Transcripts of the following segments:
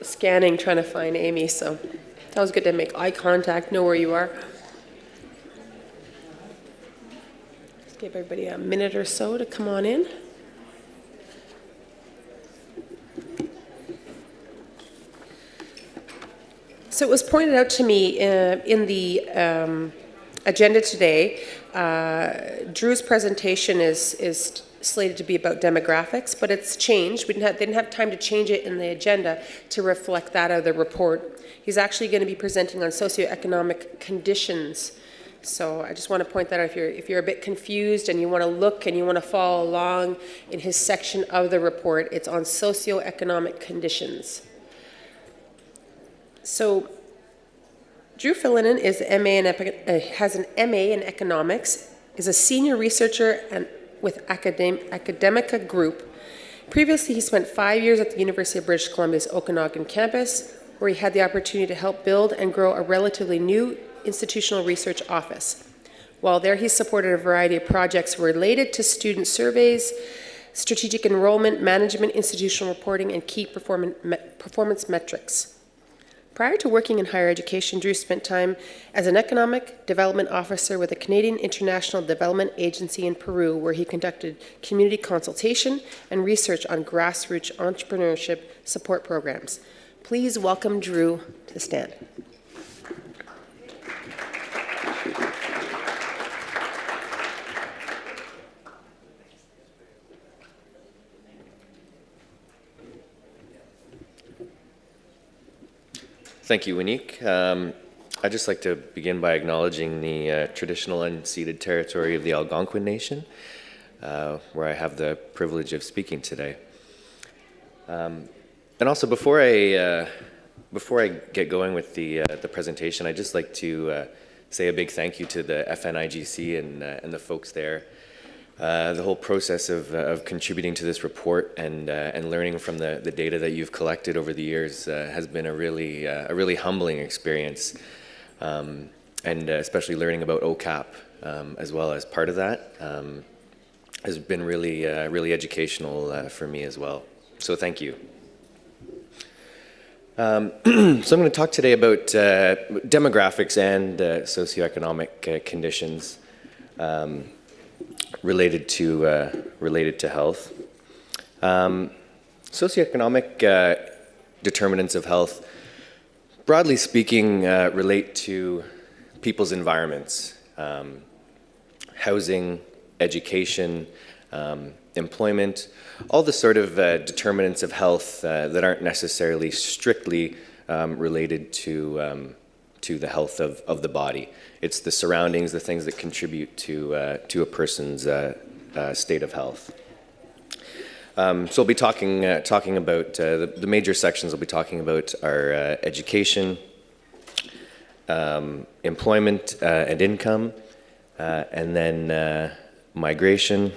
scanning, trying to find Amy, so that was good to make eye contact, know where you are. Just give everybody a minute or so to come on in. So it was pointed out to me in the agenda today, Drew's presentation is slated to be about demographics, but it's changed. They didn't have time to change it in the agenda to reflect that out of the report. He's actually going to be presenting on socioeconomic conditions. So I just want to point that out if you're a bit confused and you want to look and you want to follow along in his section of the report, it's on socioeconomic conditions. So Drew Fillinen is has an MA in economics, is a senior researcher with Academica Group. Previously, he spent 5 years at the University of British Columbia's Okanagan campus, where he had the opportunity to help build and grow a relatively new institutional research office. While there, he supported a variety of projects related to student surveys, strategic enrollment, management, institutional reporting, and key performance metrics. Prior to working in higher education, Drew spent time as an economic development officer with the Canadian International Development Agency in Peru, where he conducted community consultation and research on grassroots entrepreneurship support programs. Please welcome Drew to the stand. Thank you, Unique. I'd just like to begin by acknowledging the traditional unceded territory of the Algonquin Nation, where I have the privilege of speaking today. And also, before I get going with the presentation, I'd just like to say a big thank you to the FNIGC and the folks there. The whole process of contributing to this report and learning from the data that you've collected over the years has been a really humbling experience, and especially learning about OCAP as well as part of that has been really educational for me as well. So thank you. So I'm going to talk today about demographics and socioeconomic conditions. Related to health. Socioeconomic determinants of health, broadly speaking, relate to people's environments, housing, education, employment, all the sort of determinants of health that aren't necessarily strictly related to the health of the body. It's the surroundings, the things that contribute to a person's state of health. So we'll be talking about the major sections. We'll be talking about our education, employment and income, and then migration,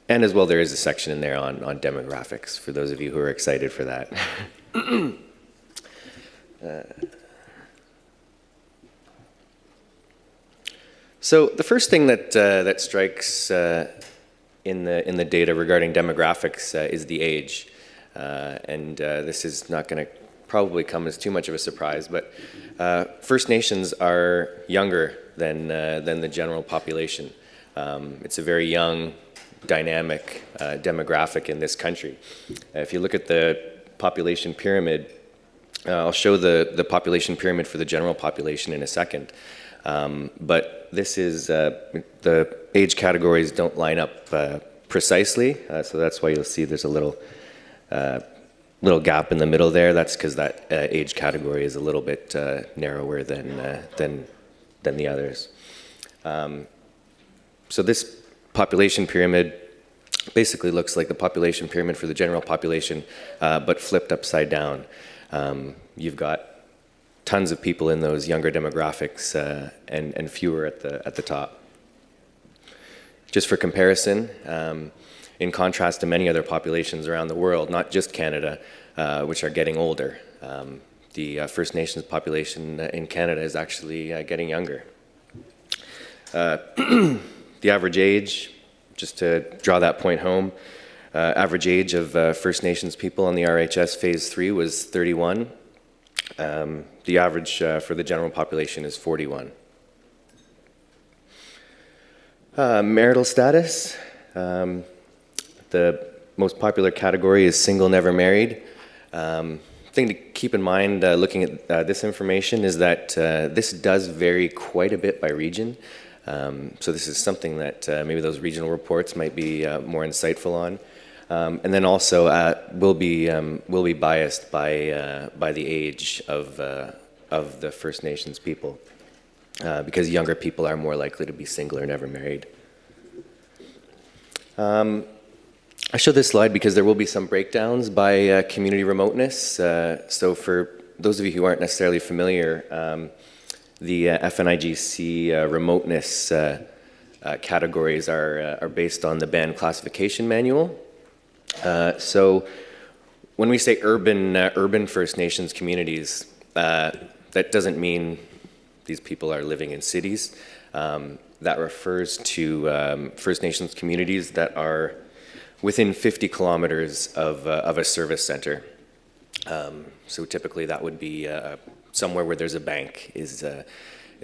and as well there is a section in there on demographics for those of you who are excited for that. So the first thing that strikes in the data regarding demographics is the age, and this is not going to probably come as too much of a surprise, but First Nations are younger than the general population. It's a very young, dynamic demographic in this country. If you look at the population pyramid, I'll show the population pyramid for the general population in a second. But this is, the age categories don't line up precisely, so that's why you'll see there's a little gap in the middle there. That's because that age category is a little bit narrower than the others. So this population pyramid basically looks like the population pyramid for the general population, but flipped upside down. You've got tons of people in those younger demographics and fewer at the top. Just for comparison, in contrast to many other populations around the world, not just Canada, which are getting older, the First Nations population in Canada is actually getting younger. The average age, just to draw that point home, Average age of First Nations people on the RHS Phase 3 was 31. The average for the general population is 41. Marital status. The most popular category is single, never married. Thing to keep in mind looking at this information is that this does vary quite a bit by region. So this is something that maybe those regional reports might be more insightful on. And then also will be biased by the age of the First Nations people, because younger people are more likely to be single or never married. I show this slide because there will be some breakdowns by community remoteness. So for those of you who aren't necessarily familiar, the FNIGC remoteness categories are based on the band classification manual. So when we say urban First Nations communities, that doesn't mean these people are living in cities. That refers to First Nations communities that are within 50 kilometers of a service center. So typically that would be somewhere where there's a bank is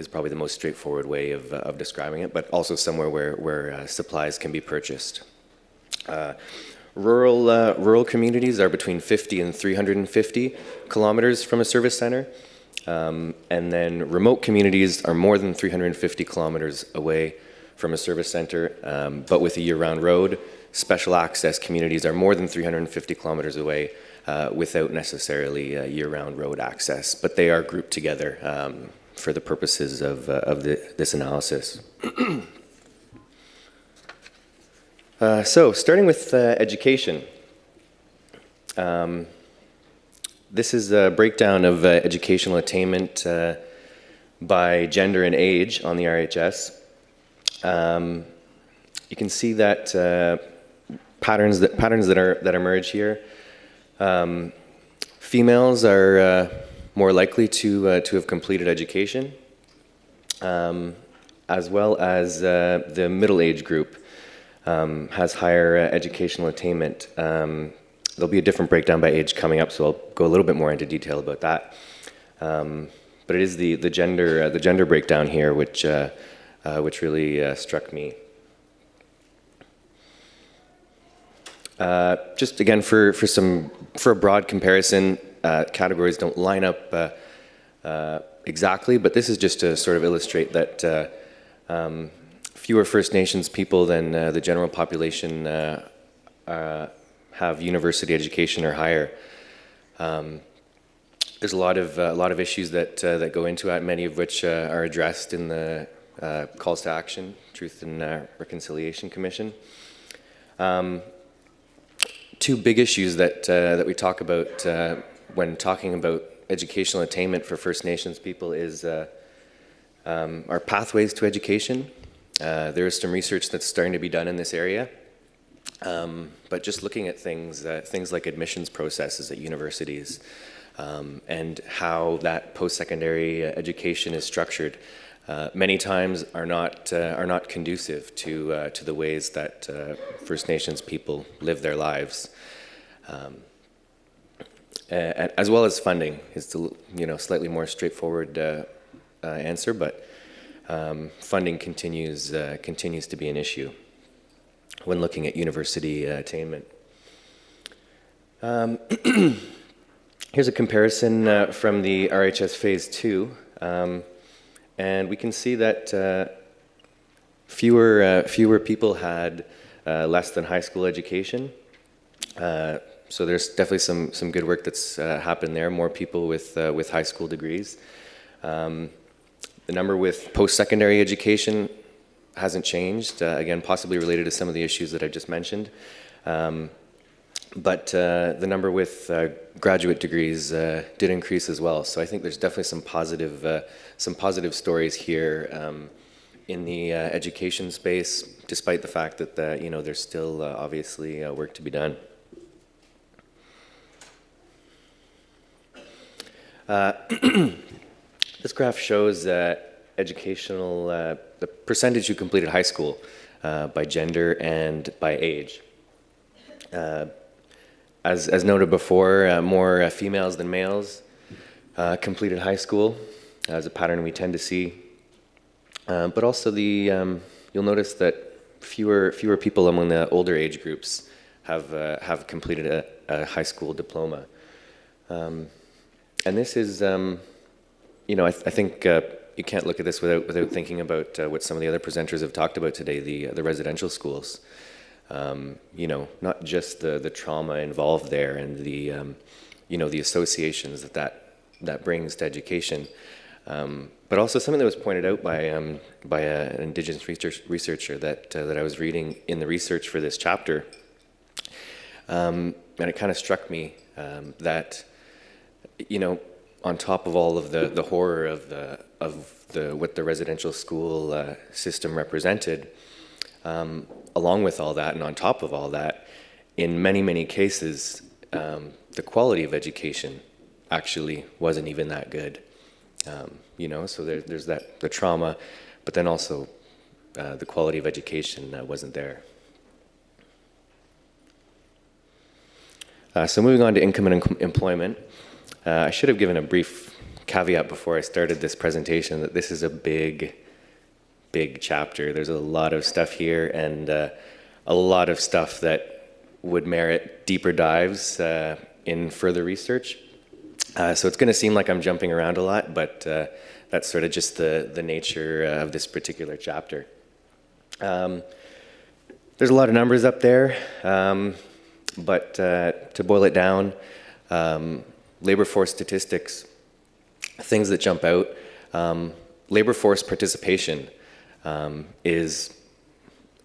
probably the most straightforward way of describing it, but also somewhere where supplies can be purchased. Rural communities are between 50 and 350 kilometers from a service center. And then remote communities are more than 350 kilometers away from a service center, but with a year-round road. Special access communities are more than 350 kilometers away without necessarily year-round road access, but they are grouped together for the purposes of this analysis. So starting with education. This is a breakdown of educational attainment by gender and age on the RHS. You can see that patterns that emerge here. Females are more likely to have completed education, as well as the middle age group has higher educational attainment. There'll be a different breakdown by age coming up, so I'll go a little bit more into detail about that. But it is the gender breakdown here which really struck me. Just again for a broad comparison, categories don't line up exactly, but this is just to sort of illustrate that fewer First Nations people than the general population have university education or higher. There's a lot of issues that go into it, many of which are addressed in the calls to action, Truth and Reconciliation Commission. Two big issues that we talk about when talking about educational attainment for First Nations people is our pathways to education. There is some research that's starting to be done in this area, but just looking at things like admissions processes at universities and how that post-secondary education is structured, many times are not conducive to the ways that First Nations people live their lives, as well as funding is the slightly more straightforward answer, but funding continues to be an issue when looking at university attainment. Here's a comparison from the RHS Phase 2. And we can see that fewer people had less than high school education. So there's definitely some good work that's happened there. More people with high school degrees. The number with post-secondary education hasn't changed. Again, possibly related to some of the issues that I just mentioned. But the number with graduate degrees did increase as well. So I think there's definitely some positive stories here in the education space, despite the fact that there's still obviously work to be done. This graph shows educational the percentage who completed high school by gender and by age. As noted before, more females than males completed high school, as a pattern we tend to see. But also you'll notice that fewer people among the older age groups have completed a high school diploma. And this is, I think you can't look at this without thinking about what some of the other presenters have talked about today, the residential schools. Not just the trauma involved there and the associations that brings to education, but also something that was pointed out by an Indigenous researcher that I was reading in the research for this chapter, and it kind of struck me that on top of all of the horror of what the residential school system represented. Along with all that, and on top of all that, in many cases, the quality of education actually wasn't even that good. So there's the trauma, but then also the quality of education wasn't there. So moving on to income and employment, I should have given a brief caveat before I started this presentation that this is a big chapter. There's a lot of stuff here and a lot of stuff that would merit deeper dives in further research. So it's going to seem like I'm jumping around a lot, but that's sort of just the nature of this particular chapter. There's a lot of numbers up there, but to boil it down, labor force statistics, things that jump out, labor force participation is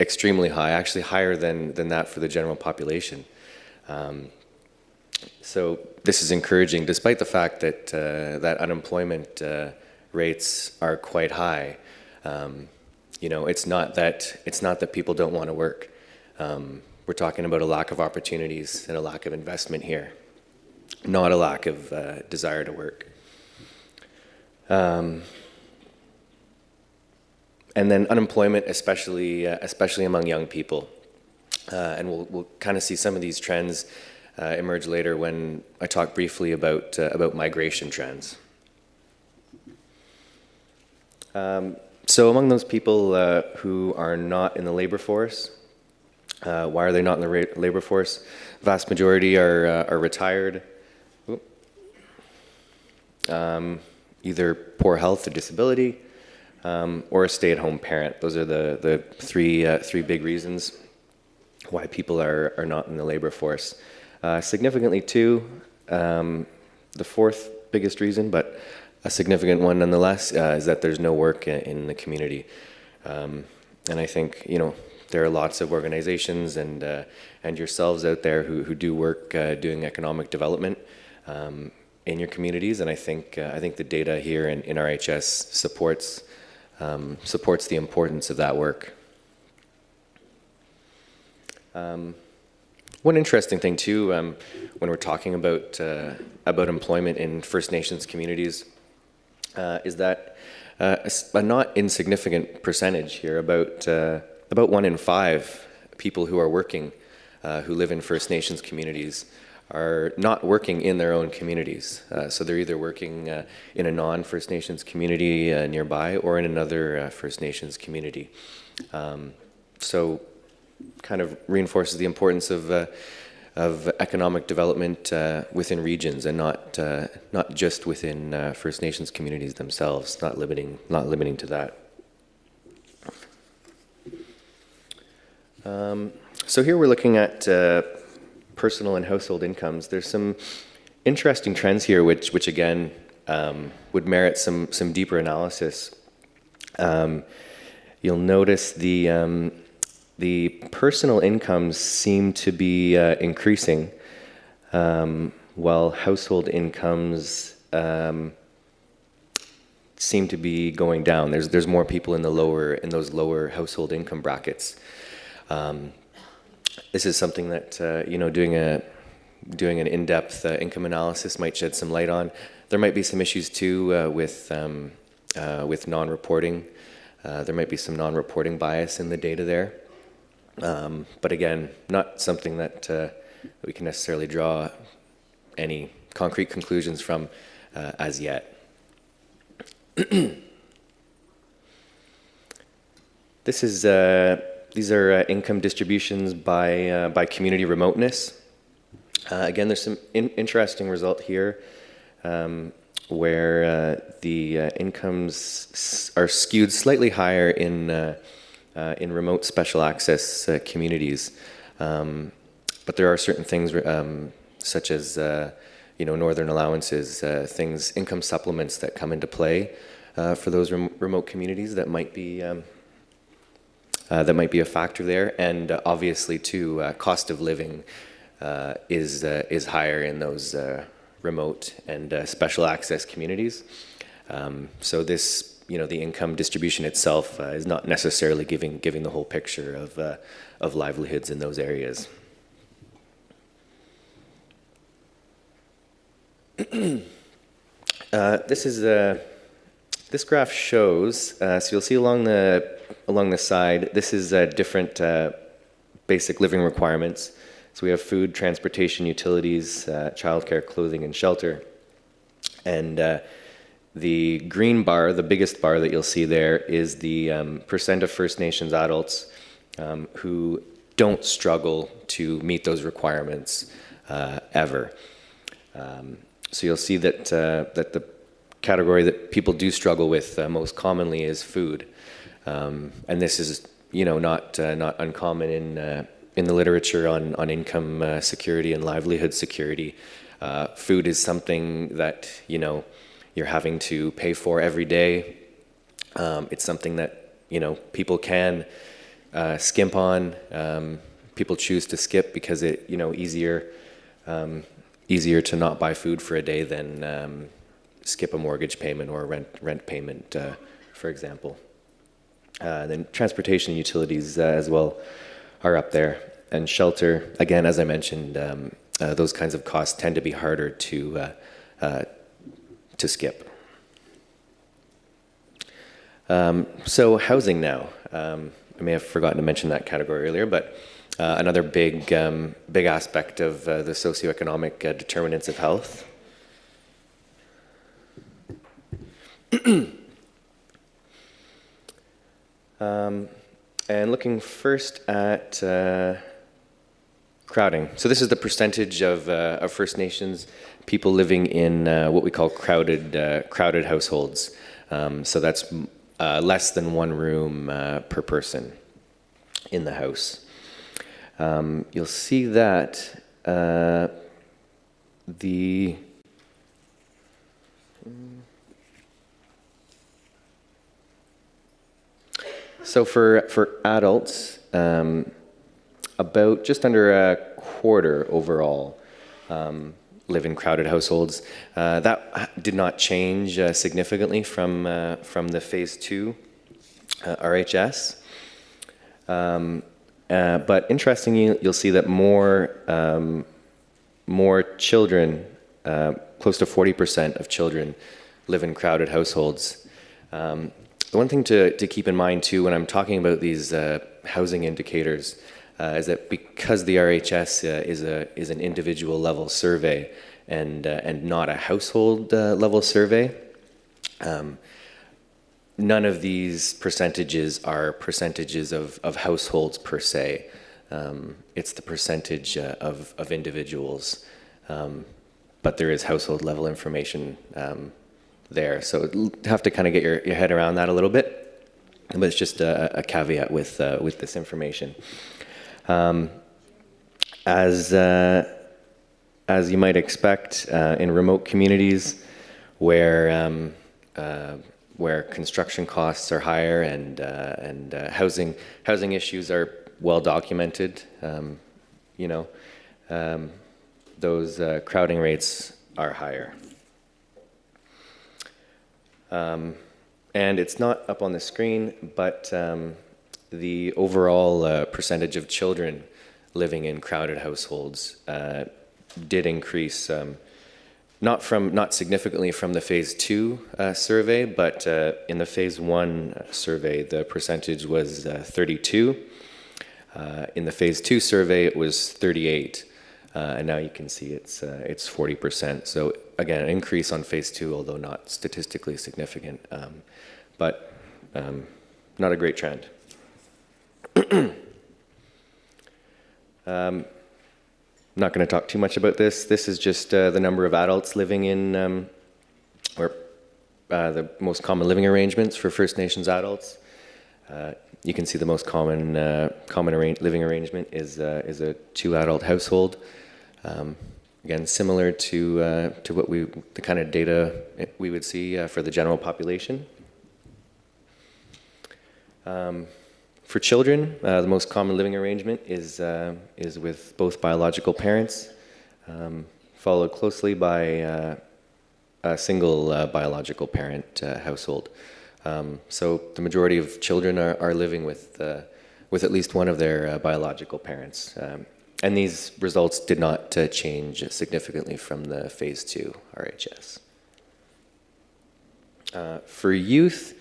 extremely high, actually higher than that for the general population. So this is encouraging, despite the fact that that unemployment rates are quite high. It's not that people don't want to work. We're talking about a lack of opportunities and a lack of investment here, not a lack of desire to work. And then unemployment, especially among young people, and we'll kind of see some of these trends emerge later when I talk briefly about migration trends. So among those people who are not in the labor force, why are they not in the labor force? Vast majority are retired, either poor health or disability, or a stay-at-home parent. Those are the three big reasons why people are not in the labor force. Significantly too, the fourth biggest reason, but a significant one nonetheless, is that there's no work in the community. And I think, there are lots of organizations and yourselves out there who do work doing economic development in your communities, and I think the data here in RHS supports the importance of that work. One interesting thing too, when we're talking about employment in First Nations communities, is that a not insignificant percentage here, about 1 in 5 people who are working, who live in First Nations communities, are not working in their own communities. So they're either working in a non-First Nations community nearby or in another First Nations community. So kind of reinforces the importance of economic development within regions and not just within First Nations communities themselves, not limiting to that. So here we're looking at personal and household incomes. There's some interesting trends here, which again would merit some deeper analysis. You'll notice the personal incomes seem to be increasing, while household incomes seem to be going down. There's more people in those lower household income brackets. This is something that doing an in-depth income analysis might shed some light on. There might be some issues too with non-reporting. There might be some non-reporting bias in the data there. But again, not something that we can necessarily draw any concrete conclusions from as yet. These are income distributions by community remoteness. Again, there's some interesting result here where the incomes are skewed slightly higher in remote special access communities. But there are certain things such as northern allowances, income supplements that come into play for those remote communities that might be a factor there, and obviously too, cost of living is higher in those remote and special access communities. So this, the income distribution itself is not necessarily giving the whole picture of livelihoods in those areas. This graph shows, so you'll see along the side, this is different basic living requirements. So we have food, transportation, utilities, childcare, clothing, and shelter. And the green bar, the biggest bar that you'll see there, is the percent of First Nations adults who don't struggle to meet those requirements ever. So you'll see that the category that people do struggle with most commonly is food, and this is not uncommon in the literature on income security and livelihood security. Food is something that you're having to pay for every day. It's something that people can skimp on. People choose to skip because it easier to not buy food for a day than skip a mortgage payment or a rent payment, for example. Then transportation and utilities as well are up there. And shelter, again, as I mentioned, those kinds of costs tend to be harder to skip. So housing now. I may have forgotten to mention that category earlier, but another big aspect of the socioeconomic determinants of health. And looking first at crowding. So this is the percentage of First Nations people living in what we call crowded households. So that's less than one room per person in the house. You'll see that so for adults, about just under a quarter overall live in crowded households. That did not change significantly from the Phase 2 RHS. But interestingly, you'll see that more children, close to 40% of children, live in crowded households. The one thing to keep in mind too when I'm talking about these housing indicators is that because the RHS is an individual level survey and not a household level survey, none of these percentages are percentages of households per se. It's the percentage of individuals, but there is household level information there. So you have to kind of get your head around that a little bit, but it's just a caveat with this information. As you might expect in remote communities where construction costs are higher and housing issues are well documented, those crowding rates are higher. And it's not up on the screen, but the overall percentage of children living in crowded households did increase, not significantly from the Phase 2 survey, but in the Phase 1 survey, the percentage was 32. In the Phase 2 survey, it was 38, and now you can see it's 40%. So again, an increase on Phase 2, although not statistically significant, but not a great trend. Not going to talk too much about this. This is just the number of adults living in, the most common living arrangements for First Nations adults. You can see the most common living arrangement is a 2-adult household. Again, similar to what the kind of data we would see for the general population. For children, the most common living arrangement is with both biological parents, followed closely by a single biological parent household. So the majority of children are living with at least one of their biological parents. And these results did not change significantly from the Phase 2 RHS. For youth,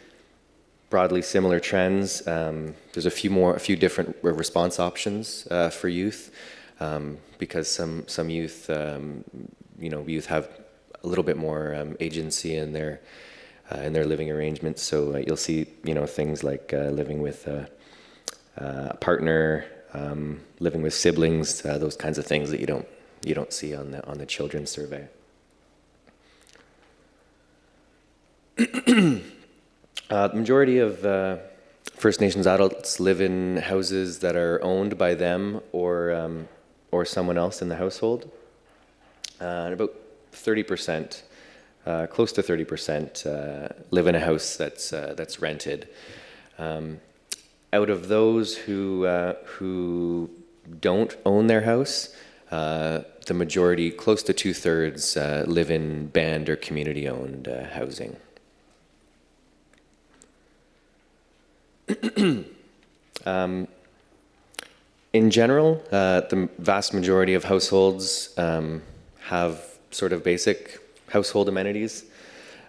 broadly similar trends. There's a few different response options for youth, because some youth, youth have a little bit more agency in their living arrangements. So you'll see, things like living with a partner, living with siblings, those kinds of things that you don't see on the children's survey. The majority of First Nations adults live in houses that are owned by them or someone else in the household. And about 30%, close to 30%, live in a house that's rented. Out of those who don't own their house, the majority, close to 2/3, live in band or community-owned housing. In general, the vast majority of households have sort of basic household amenities,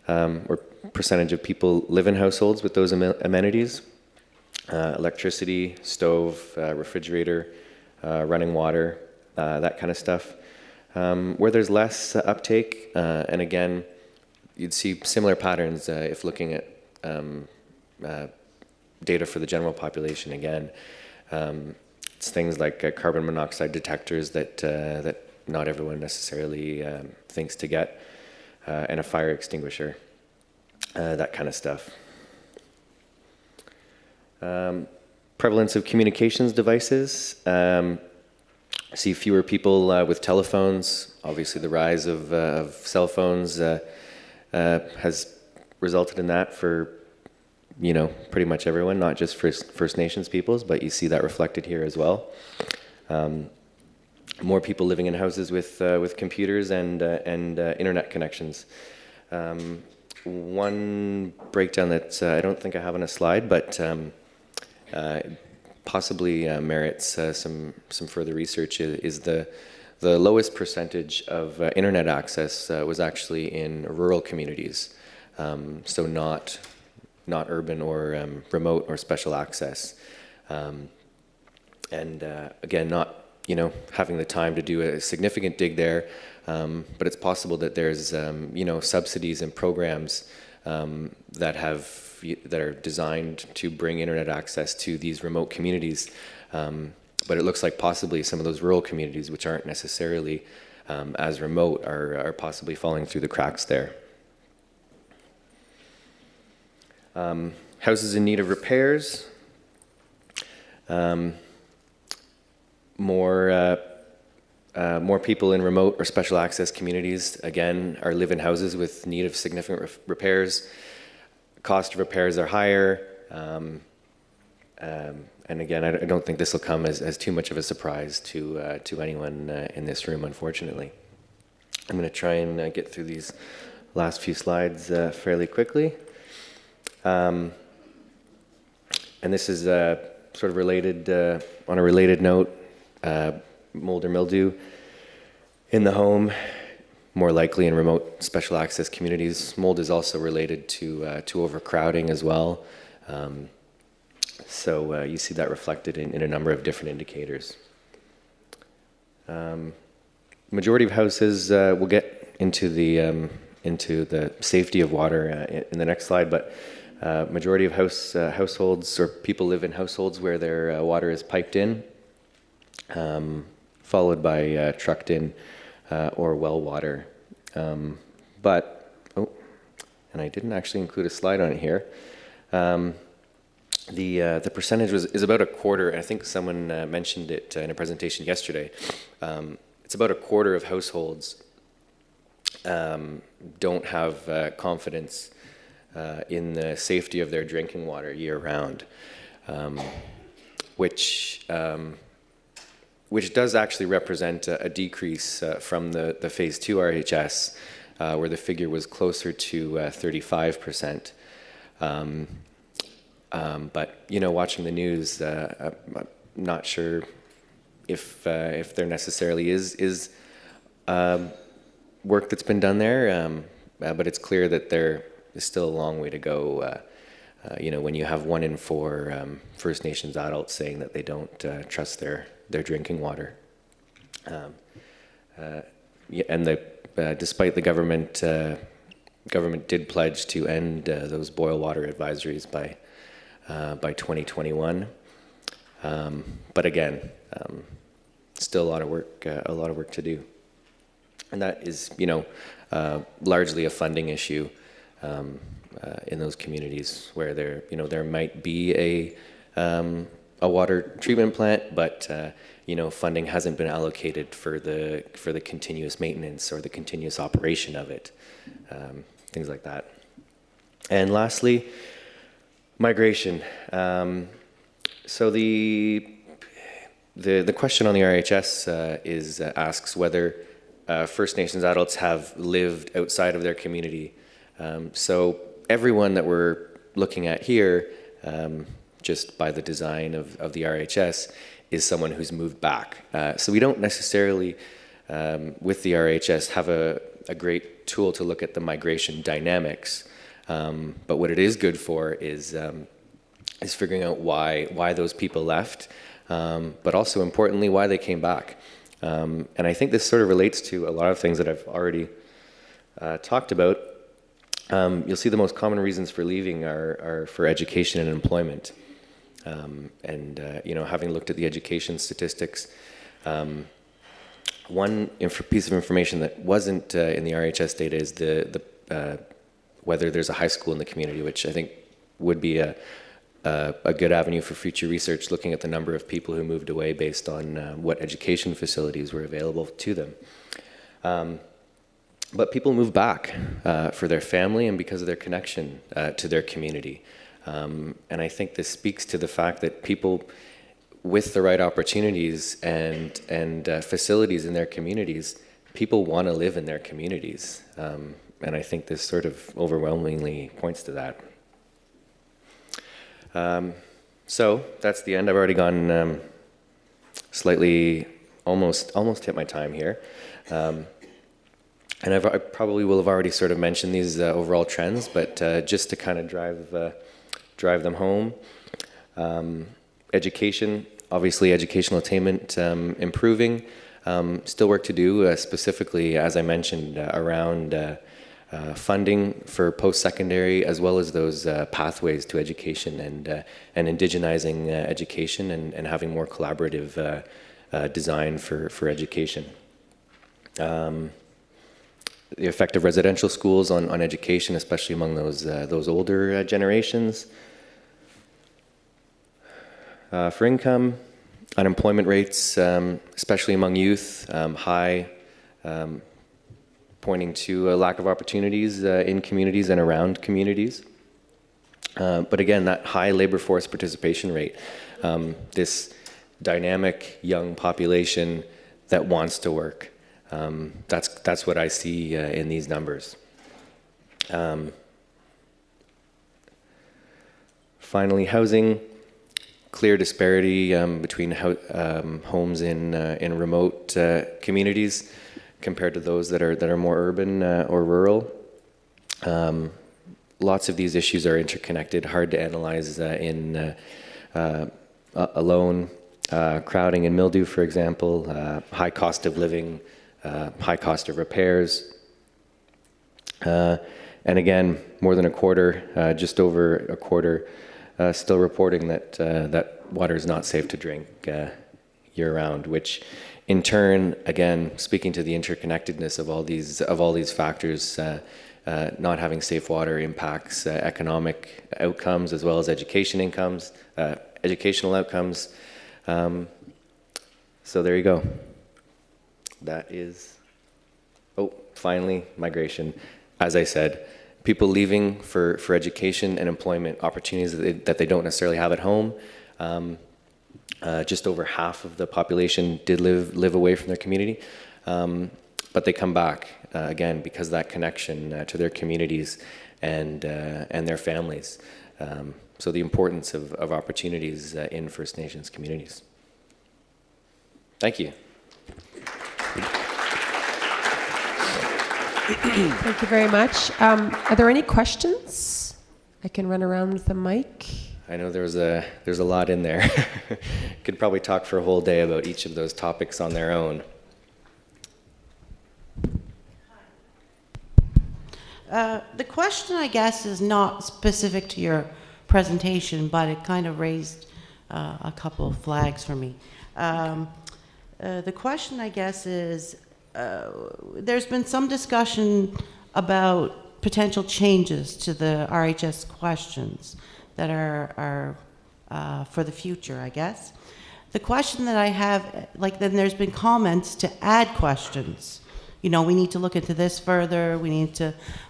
or percentage of people live in households with those amenities. Electricity, stove, refrigerator, running water, that kind of stuff. Where there's less uptake, and again, you'd see similar patterns if looking at data for the general population again. It's things like carbon monoxide detectors that not everyone necessarily thinks to get, and a fire extinguisher, that kind of stuff. Prevalence of communications devices. See fewer people with telephones. Obviously, the rise of cell phones has resulted in that for pretty much everyone, not just First Nations peoples, but you see that reflected here as well. More people living in houses with computers and internet connections. One breakdown that I don't think I have on a slide, but possibly merits some further research is the lowest percentage of internet access was actually in rural communities, so not urban or remote or special access, and again, not having the time to do a significant dig there, but it's possible that there's subsidies and programs that are designed to bring internet access to these remote communities, but it looks like possibly some of those rural communities, which aren't necessarily as remote, are possibly falling through the cracks there. Houses in need of repairs. More people in remote or special access communities, again, live in houses with need of significant repairs. Cost of repairs are higher. And again, I don't think this will come as too much of a surprise to anyone in this room, unfortunately. I'm going to try and get through these last few slides fairly quickly. And this is sort of related, on a related note, mold or mildew in the home, more likely in remote special access communities. Mold is also related to overcrowding as well. So you see that reflected in a number of different indicators. Majority of houses, we'll get into the safety of water in the next slide, but majority of households or people live in households where their water is piped in, followed by trucked in or well water. And I didn't actually include a slide on it here. The percentage is about a quarter. I think someone mentioned it in a presentation yesterday. It's about a quarter of households don't have confidence in the safety of their drinking water year-round, which does actually represent a decrease from the Phase 2 RHS, where the figure was closer to 35%. But watching the news, I'm not sure if there necessarily is work that's been done there, but it's clear that there is still a long way to go. When you have 1 in 4 First Nations adults saying that they don't trust their drinking water, and despite the government did pledge to end those boil water advisories by 2021, but again, still a lot of work to do, and that is largely a funding issue in those communities where there might be a water treatment plant, but funding hasn't been allocated for the continuous maintenance or the continuous operation of it, things like that. And lastly, migration. So the question on the RHS asks whether First Nations adults have lived outside of their community. So everyone that we're looking at here, just by the design of the RHS, is someone who's moved back. So we don't necessarily, with the RHS, have a great tool to look at the migration dynamics. But what it is good for is figuring out why those people left, but also importantly why they came back. And I think this sort of relates to a lot of things that I've already talked about. You'll see the most common reasons for leaving are for education and employment. Having looked at the education statistics, one piece of information that wasn't in the RHS data is whether there's a high school in the community, which I think would be a good avenue for future research, looking at the number of people who moved away based on what education facilities were available to them. But people move back for their family and because of their connection to their community. And I think this speaks to the fact that people with the right opportunities and facilities in their communities, people want to live in their communities. And I think this sort of overwhelmingly points to that. So that's the end. I've already gone slightly, almost hit my time here. And I probably will have already sort of mentioned these overall trends, but just to kind of drive them home. Education, obviously educational attainment improving. Still work to do, specifically, as I mentioned, around funding for post-secondary, as well as those pathways to education and indigenizing education and having more collaborative design for education. The effect of residential schools on education, especially among those older generations. For income, unemployment rates, especially among youth, high, pointing to a lack of opportunities in communities and around communities. But again, that high labor force participation rate, this dynamic young population that wants to work. That's what I see in these numbers. Finally, housing, clear disparity between homes in remote communities compared to those that are more urban or rural. Lots of these issues are interconnected, hard to analyze in alone, crowding and mildew, for example, high cost of living, high cost of repairs. And again, more than a quarter, just over a quarter, still reporting that that water is not safe to drink year-round, which in turn, again, speaking to the interconnectedness of all these factors, not having safe water impacts economic outcomes as well as educational outcomes. So there you go. That is, finally, migration. As I said, people leaving for education and employment opportunities that they don't necessarily have at home. Just over half of the population did live away from their community, but they come back again because of that connection to their communities and their families. So the importance of opportunities in First Nations communities. Thank you. Thank you very much. Are there any questions? I can run around with the mic. I know there's a lot in there. Could probably talk for a whole day about each of those topics on their own. The question, I guess, is not specific to your presentation, but it kind of raised a couple of flags for me. The question, I guess, is there's been some discussion about potential changes to the RHS questions that are for the future, I guess. The question that I have, then there's been comments to add questions. You know, we need to look into this further,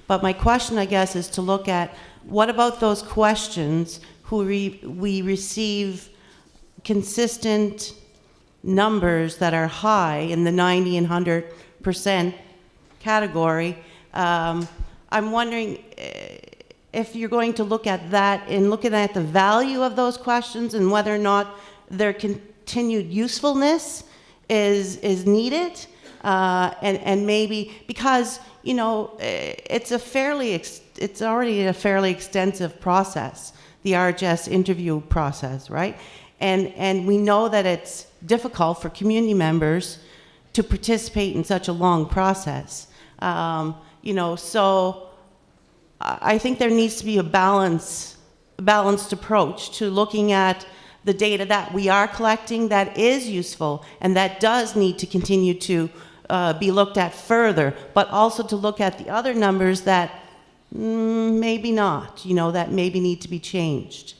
but my question, I guess, is to look at what about those questions who we receive consistent numbers that are high in the 90 and 100% category. I'm wondering if you're going to look at that and looking at the value of those questions and whether or not their continued usefulness is needed, and maybe because it's already a fairly extensive process, the RHS interview process, right? And we know that it's difficult for community members to participate in such a long process. So I think there needs to be a balanced approach to looking at the data that we are collecting that is useful and that does need to continue to be looked at further, but also to look at the other numbers that maybe not, that maybe need to be changed.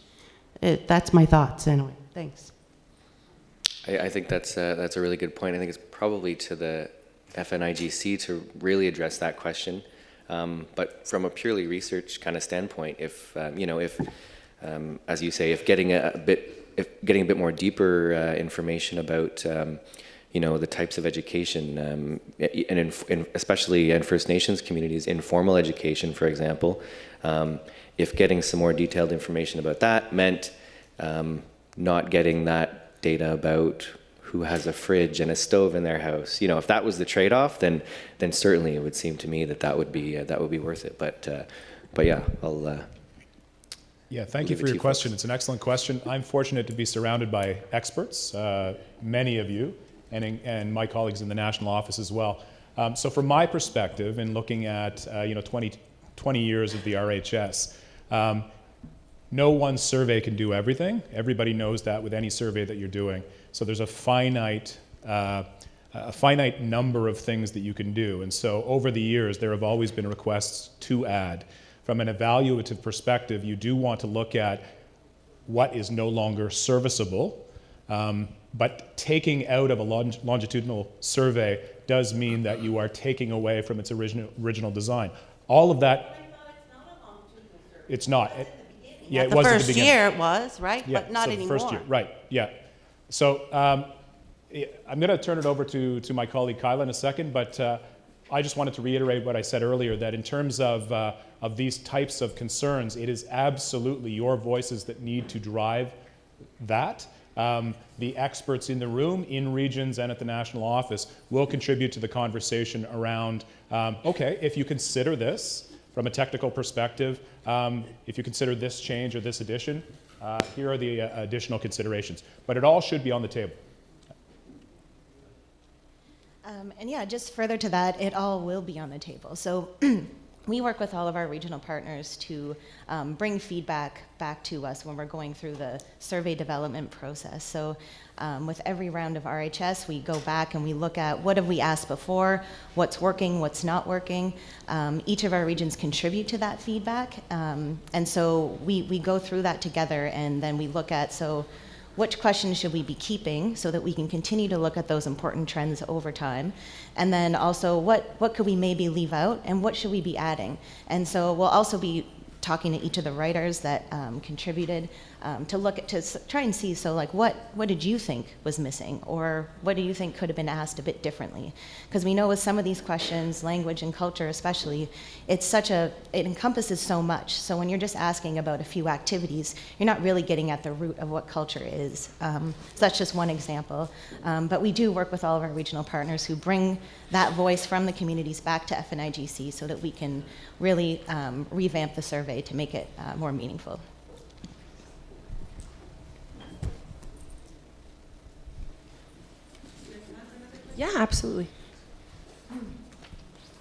That's my thoughts anyway. Thanks. I think that's a really good point. I think it's probably to the FNIGC to really address that question. But from a purely research kind of standpoint, if as you say, if getting a bit more deeper information about the types of education, and especially in First Nations communities, informal education, for example, if getting some more detailed information about that meant not getting that data about who has a fridge and a stove in their house, if that was the trade-off, then certainly it would seem to me that would be worth it. But yeah, I'll. Yeah, thank you for your question. It's an excellent question. I'm fortunate to be surrounded by experts, many of you, and my colleagues in the national office as well. So from my perspective, in looking at 20 years of the RHS, no one survey can do everything. Everybody knows that with any survey that you're doing. So there's a finite number of things that you can do. And so over the years, there have always been requests to add. From an evaluative perspective, you do want to look at what is no longer serviceable, but taking out of a longitudinal survey does mean that you are taking away from its original design. All of that. It's not. Yeah, it was at the beginning. The first year it was, right? Yeah, but not so anymore. The first year, right? Yeah. So I'm going to turn it over to my colleague Kyla in a second, but I just wanted to reiterate what I said earlier, that in terms of these types of concerns, it is absolutely your voices that need to drive that. The experts in the room, in regions and at the national office will contribute to the conversation around, okay, if you consider this from a technical perspective, if you consider this change or this addition, here are the additional considerations. But it all should be on the table. And yeah, just further to that, it all will be on the table. So we work with all of our regional partners to bring feedback back to us when we're going through the survey development process. So with every round of RHS, we go back and we look at what have we asked before, what's working, what's not working. Each of our regions contribute to that feedback. And so we go through that together, and then we look at, so which questions should we be keeping so that we can continue to look at those important trends over time? And then also, what could we maybe leave out, and what should we be adding? And so we'll also be talking to each of the writers that contributed to look at, to try and see, so like what did you think was missing, or what do you think could have been asked a bit differently? Because we know with some of these questions, language and culture especially, it encompasses so much. So when you're just asking about a few activities, you're not really getting at the root of what culture is. So that's just one example. But we do work with all of our regional partners who bring that voice from the communities back to FNIGC so that we can really revamp the survey to make it more meaningful. Yeah, absolutely.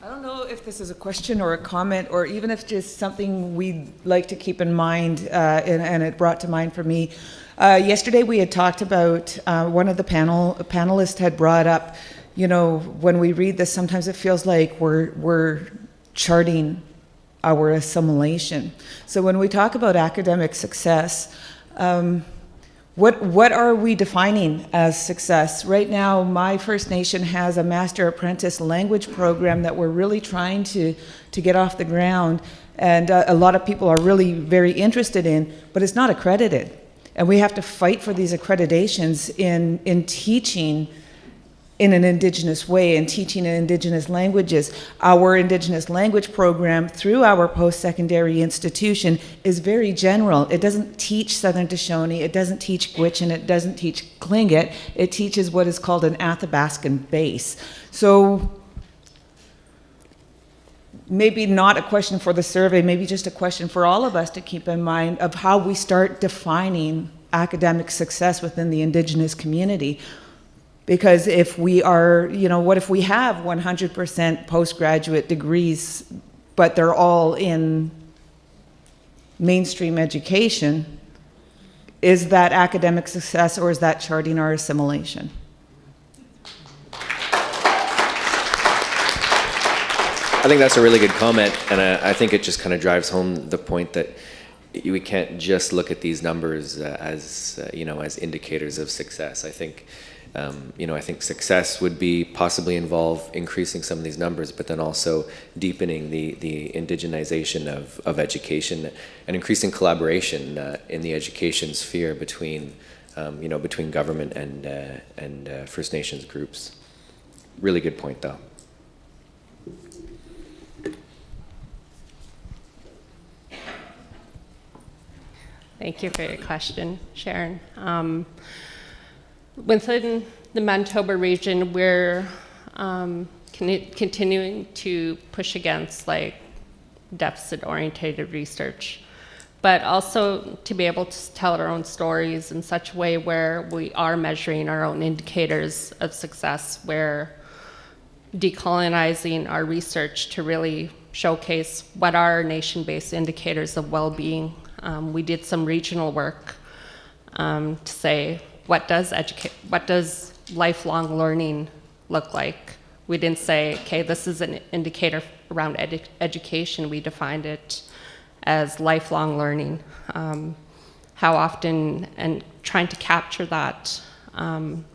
I don't know if this is a question or a comment, or even if just something we'd like to keep in mind, and it brought to mind for me. Yesterday we had talked about, one of the panelists had brought up, you know, when we read this, sometimes it feels like we're charting our assimilation. So when we talk about academic success, what are we defining as success? Right now, my First Nation has a Master Apprentice language program that we're really trying to get off the ground, and a lot of people are really very interested in, but it's not accredited. And we have to fight for these accreditations in teaching in an Indigenous way and teaching in Indigenous languages. Our Indigenous language program through our post-secondary institution is very general. It doesn't teach Southern Shoshone, it doesn't teach Gwich'in, it doesn't teach Tlingit. It teaches what is called an Athabascan base. So maybe not a question for the survey, maybe just a question for all of us to keep in mind of how we start defining academic success within the Indigenous community. Because if we are, you know, what if we have 100% postgraduate degrees, but they're all in mainstream education? Is that academic success, or is that charting our assimilation? I think that's a really good comment, and I think it just kind of drives home the point that we can't just look at these numbers as indicators of success. I think I think success would be possibly involve increasing some of these numbers, but then also deepening the indigenization of education and increasing collaboration in the education sphere between government and First Nations groups. Really good point, though. Thank you for your question, Sharon. Within the Manitoba region, we're continuing to push against deficit-oriented research, but also to be able to tell our own stories in such a way where we are measuring our own indicators of success, where decolonizing our research to really showcase what are nation-based indicators of well-being. We did some regional work to say, what does lifelong learning look like? We didn't say, okay, this is an indicator around education. We defined it as lifelong learning. How often, and trying to capture that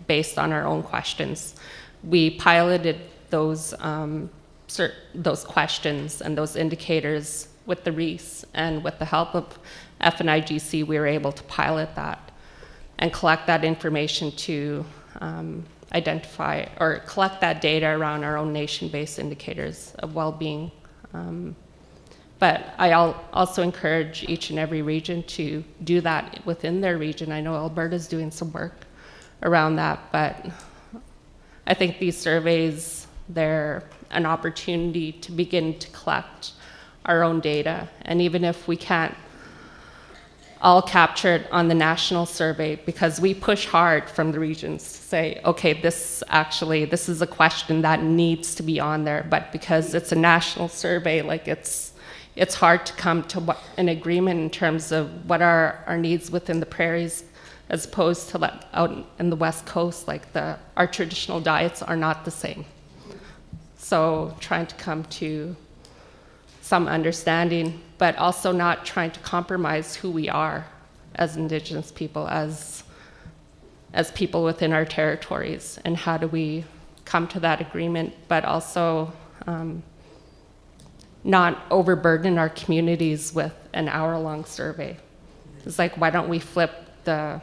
based on our own questions. We piloted those questions and those indicators with the RHS, and with the help of FNIGC, we were able to pilot that and collect that information to identify or collect that data around our own nation-based indicators of well-being. But I also encourage each and every region to do that within their region. I know Alberta's doing some work around that, but I think these surveys, they're an opportunity to begin to collect our own data. And even if we can't all captured on the national survey, because we push hard from the regions to say, okay, this is a question that needs to be on there, but because it's a national survey, like it's hard to come to an agreement in terms of what are our needs within the prairies, as opposed to out in the West Coast, like our traditional diets are not the same. So trying to come to some understanding, but also not trying to compromise who we are as Indigenous people, as people within our territories, and how do we come to that agreement, but also not overburden our communities with an hour-long survey. It's like, why don't we flip the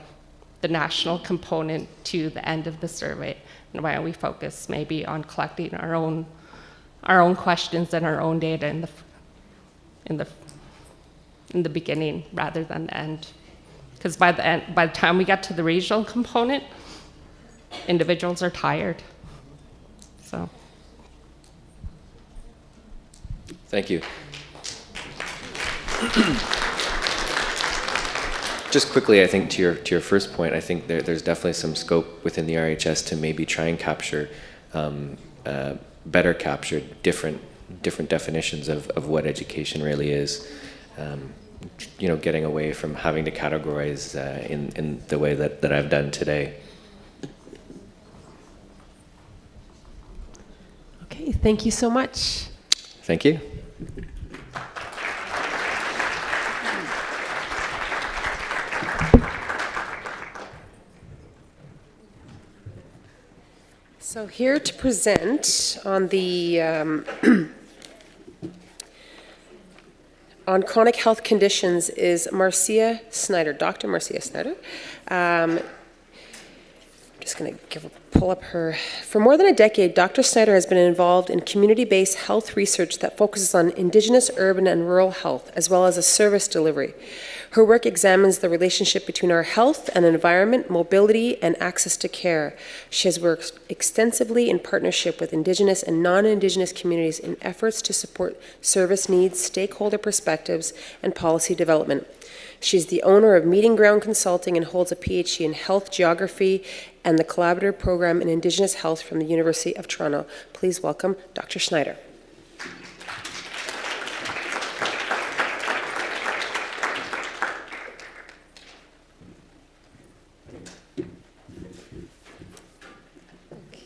national component to the end of the survey, and why don't we focus maybe on collecting our own questions and our own data in the beginning rather than the end, because by the time we get to the regional component, individuals are tired. So, Thank you. Just quickly, I think to your first point, I think there's definitely some scope within the RHS to maybe try and capture, better capture different definitions of what education really is. Getting away from having to categorize in the way that I've done today. Okay, thank you so much. Thank you. So here to present on the on chronic health conditions is Marcia Snyder, Dr. Marcia Snyder. Just going to pull up her. For more than a decade, Dr. Snyder has been involved in community-based health research that focuses on Indigenous, urban, and rural health, as well as a service delivery. Her work examines the relationship between our health and environment, mobility, and access to care. She has worked extensively in partnership with Indigenous and non-Indigenous communities in efforts to support service needs, stakeholder perspectives, and policy development. She's the owner of Meeting Ground Consulting and holds a PhD in Health Geography and the Collaborative Program in Indigenous Health from the University of Toronto. Please welcome Dr. Snyder.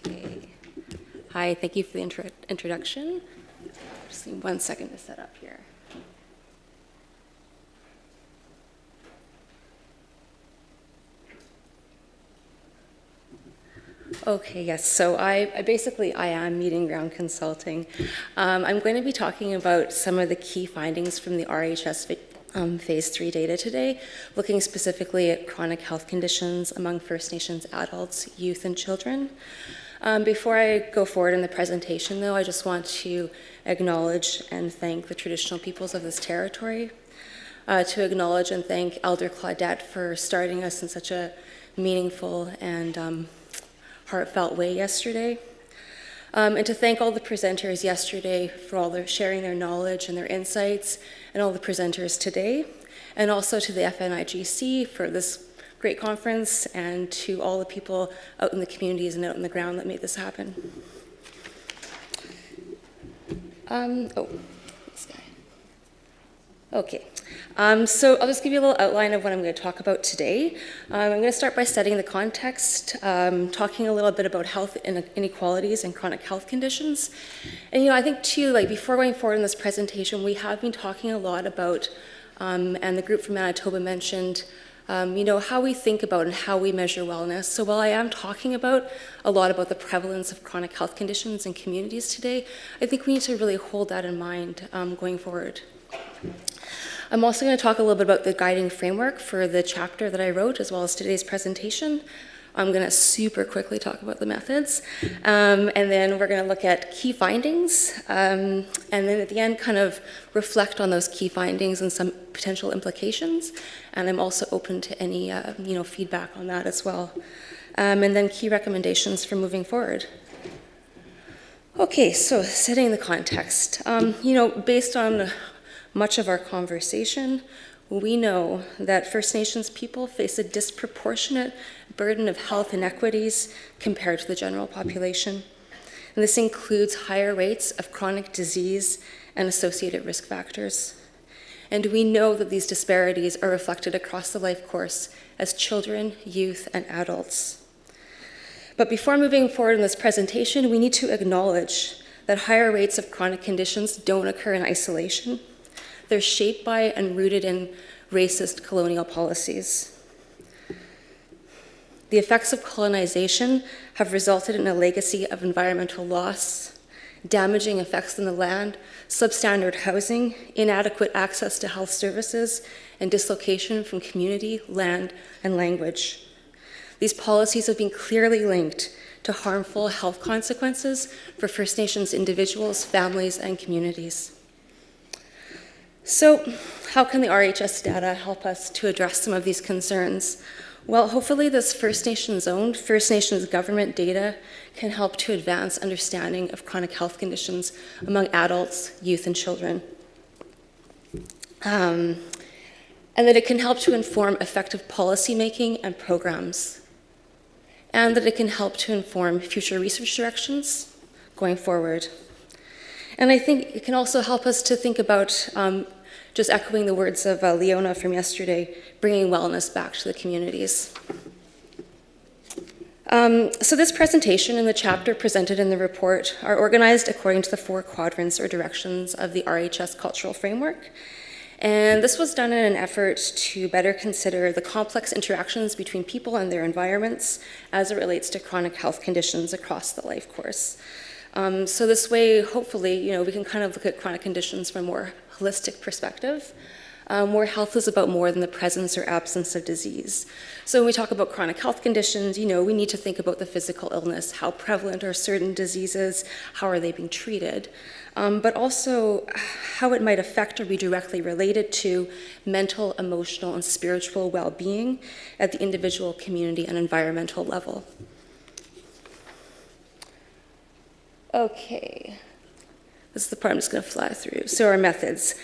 Okay. Hi, thank you for the introduction. Just need 1 second to set up here. Okay, yes, so I am Meeting Ground Consulting. I'm going to be talking about some of the key findings from the RHS Phase 3 data today, looking specifically at chronic health conditions among First Nations adults, youth, and children. Before I go forward in the presentation, though, I just want to acknowledge and thank the traditional peoples of this territory, to acknowledge and thank Elder Claudette for starting us in such a meaningful and heartfelt way yesterday, and to thank all the presenters yesterday for all their sharing their knowledge and their insights, and all the presenters today, and also to the FNIGC for this great conference, and to all the people out in the communities and out on the ground that made this happen. This guy. Okay. So I'll just give you a little outline of what I'm going to talk about today. I'm going to start by setting the context, talking a little bit about health inequalities and chronic health conditions. And I think too, before going forward in this presentation, we have been talking a lot about, and the group from Manitoba mentioned, how we think about and how we measure wellness. So while I am talking a lot about the prevalence of chronic health conditions in communities today, I think we need to really hold that in mind going forward. I'm also going to talk a little bit about the guiding framework for the chapter that I wrote, as well as today's presentation. I'm going to super quickly talk about the methods, and then we're going to look at key findings, and then at the end kind of reflect on those key findings and some potential implications, and I'm also open to any feedback on that as well, and then key recommendations for moving forward. Okay, so setting the context, based on much of our conversation, we know that First Nations people face a disproportionate burden of health inequities compared to the general population. And this includes higher rates of chronic disease and associated risk factors. And we know that these disparities are reflected across the life course as children, youth, and adults. But before moving forward in this presentation, we need to acknowledge that higher rates of chronic conditions don't occur in isolation. They're shaped by and rooted in racist colonial policies. The effects of colonization have resulted in a legacy of environmental loss, damaging effects on the land, substandard housing, inadequate access to health services, and dislocation from community, land, and language. These policies have been clearly linked to harmful health consequences for First Nations individuals, families, and communities. So, how can the RHS data help us to address some of these concerns? Well, hopefully this First Nations-owned, First Nations government data can help to advance understanding of chronic health conditions among adults, youth, and children. And that it can help to inform effective policymaking and programs. And that it can help to inform future research directions going forward. And I think it can also help us to think about, just echoing the words of Leona from yesterday, bringing wellness back to the communities. So this presentation and the chapter presented in the report are organized according to the 4 quadrants or directions of the RHS cultural framework. And this was done in an effort to better consider the complex interactions between people and their environments as it relates to chronic health conditions across the life course. So this way, hopefully, we can kind of look at chronic conditions from a more holistic perspective, where health is about more than the presence or absence of disease. So when we talk about chronic health conditions, we need to think about the physical illness, how prevalent are certain diseases, how are they being treated, but also how it might affect or be directly related to mental, emotional, and spiritual well-being at the individual, community, and environmental level. Okay, this is the part I'm just going to fly through. So our methods.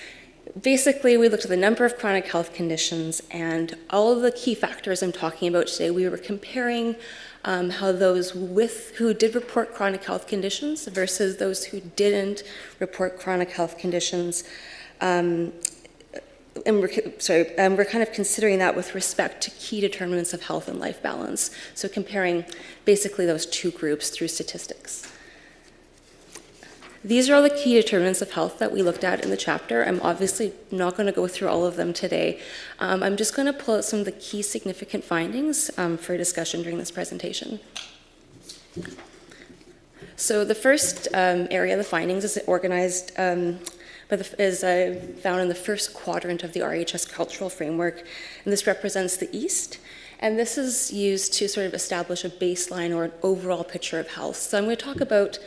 Basically, we looked at the number of chronic health conditions and all of the key factors I'm talking about today. We were comparing how those who did report chronic health conditions versus those who didn't report chronic health conditions. And we're kind of considering that with respect to key determinants of health and life balance. So comparing basically those 2 groups through statistics. These are all the key determinants of health that we looked at in the chapter. I'm obviously not going to go through all of them today. I'm just going to pull out some of the key significant findings for discussion during this presentation. So the first area of the findings is organized, is found in the first quadrant of the RHS cultural framework, and this represents the East. And this is used to sort of establish a baseline or an overall picture of health. So I'm going to talk about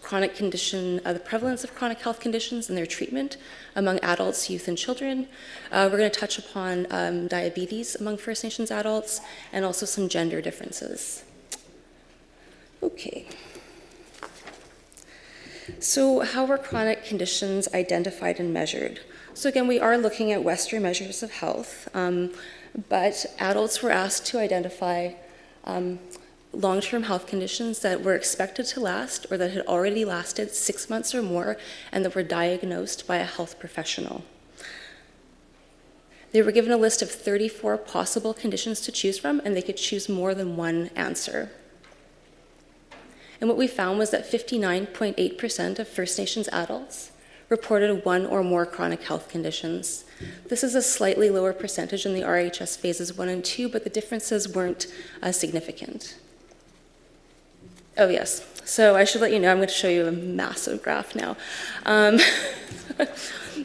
chronic condition, the prevalence of chronic health conditions and their treatment among adults, youth, and children. We're going to touch upon diabetes among First Nations adults and also some gender differences. Okay. So how were chronic conditions identified and measured? So again, we are looking at Western measures of health. But adults were asked to identify long-term health conditions that were expected to last or that had already lasted 6 months or more and that were diagnosed by a health professional. They were given a list of 34 possible conditions to choose from, and they could choose more than one answer. And what we found was that 59.8% of First Nations adults reported 1 or more chronic health conditions. This is a slightly lower percentage in the RHS phases 1 and 2, but the differences weren't significant. Oh yes, so I should let you know, I'm going to show you a massive graph now.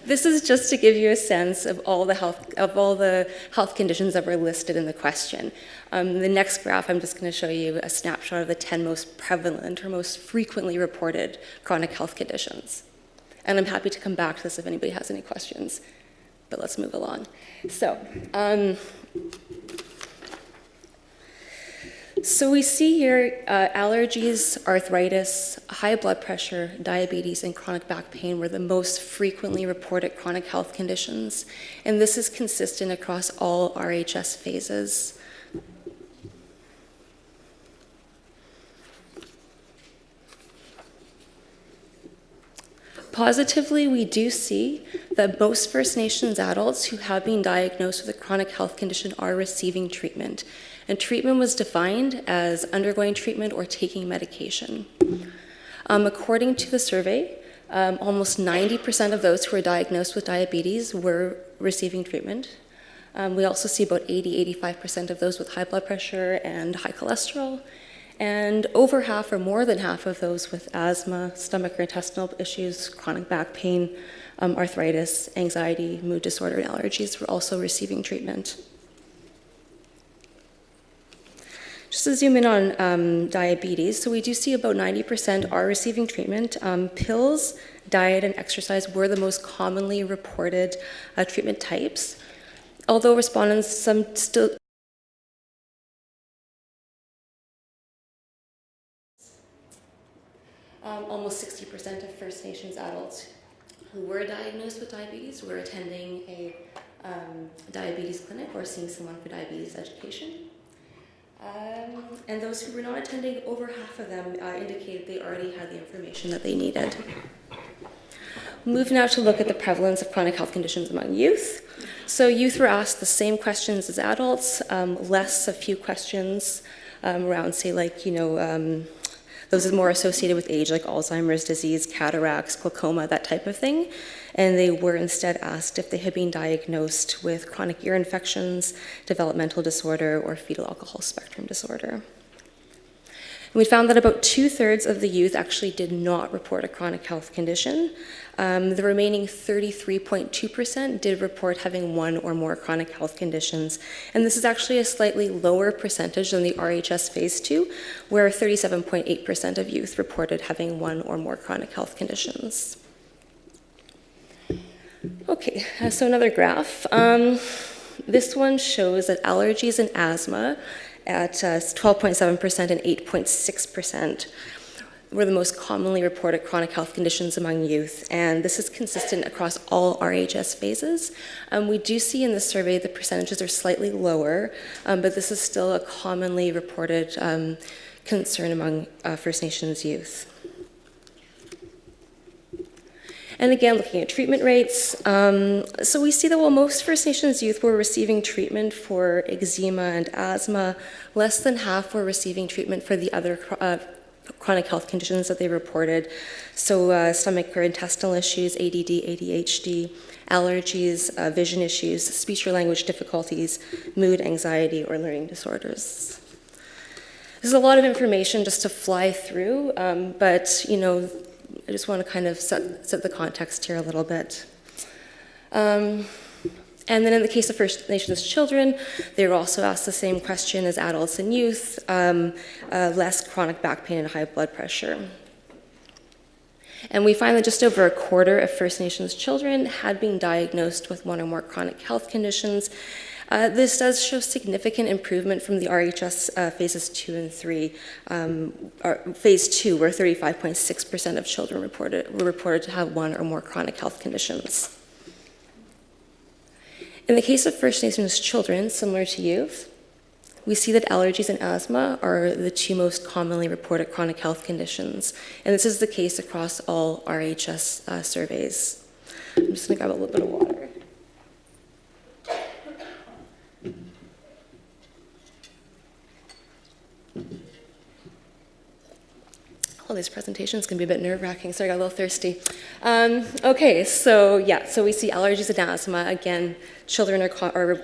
This is just to give you a sense of all the health conditions that were listed in the question. The next graph, I'm just going to show you a snapshot of the 10 most prevalent or most frequently reported chronic health conditions. And I'm happy to come back to this if anybody has any questions. But let's move along. So So we see here allergies, arthritis, high blood pressure, diabetes, and chronic back pain were the most frequently reported chronic health conditions, and this is consistent across all RHS phases. Positively, we do see that most First Nations adults who have been diagnosed with a chronic health condition are receiving treatment. And treatment was defined as undergoing treatment or taking medication. According to the survey, almost 90% of those who were diagnosed with diabetes were receiving treatment. We also see about 80–85% of those with high blood pressure and high cholesterol. And over half or more than half of those with asthma, stomach or intestinal issues, chronic back pain, arthritis, anxiety, mood disorder, and allergies were also receiving treatment. Just to zoom in on diabetes, so we do see about 90% are receiving treatment. Pills, diet, and exercise were the most commonly reported treatment types. Although respondents still almost 60% of First Nations adults who were diagnosed with diabetes were attending a diabetes clinic or seeing someone for diabetes education. And those who were not attending, over half of them indicated they already had the information that they needed. Move now to look at the prevalence of chronic health conditions among youth. So youth were asked the same questions as adults, less a few questions around, say, like, those are more associated with age, like Alzheimer's disease, cataracts, glaucoma, that type of thing. And they were instead asked if they had been diagnosed with chronic ear infections, developmental disorder, or fetal alcohol spectrum disorder. And we found that about 2/3 of the youth actually did not report a chronic health condition. The remaining 33.2% did report having one or more chronic health conditions. And this is actually a slightly lower percentage than the RHS Phase 2, where 37.8% of youth reported having one or more chronic health conditions. Okay, so another graph. This one shows that allergies and asthma at 12.7% and 8.6% were the most commonly reported chronic health conditions among youth, and this is consistent across all RHS phases. We do see in the survey the percentages are slightly lower, but this is still a commonly reported concern among First Nations youth. And again, looking at treatment rates, so we see that while most First Nations youth were receiving treatment for eczema and asthma, less than half were receiving treatment for the other chronic health conditions that they reported. So stomach or intestinal issues, ADD, ADHD, allergies, vision issues, speech or language difficulties, mood, anxiety, or learning disorders. This is a lot of information just to fly through, but I just want to kind of set the context here a little bit. And then in the case of First Nations children, they were also asked the same question as adults and youth, less chronic back pain and high blood pressure. And we find that just over a quarter of First Nations children had been diagnosed with one or more chronic health conditions. This does show significant improvement from the RHS phases 2 and 3. Phase 2, where 35.6% of children were reported to have one or more chronic health conditions. In the case of First Nations children, similar to youth, we see that allergies and asthma are the two most commonly reported chronic health conditions. And this is the case across all RHS surveys. I'm just going to grab a little bit of water. All these presentations can be a bit nerve-wracking, so I got a little thirsty. Okay, so we see allergies and asthma. Again, children are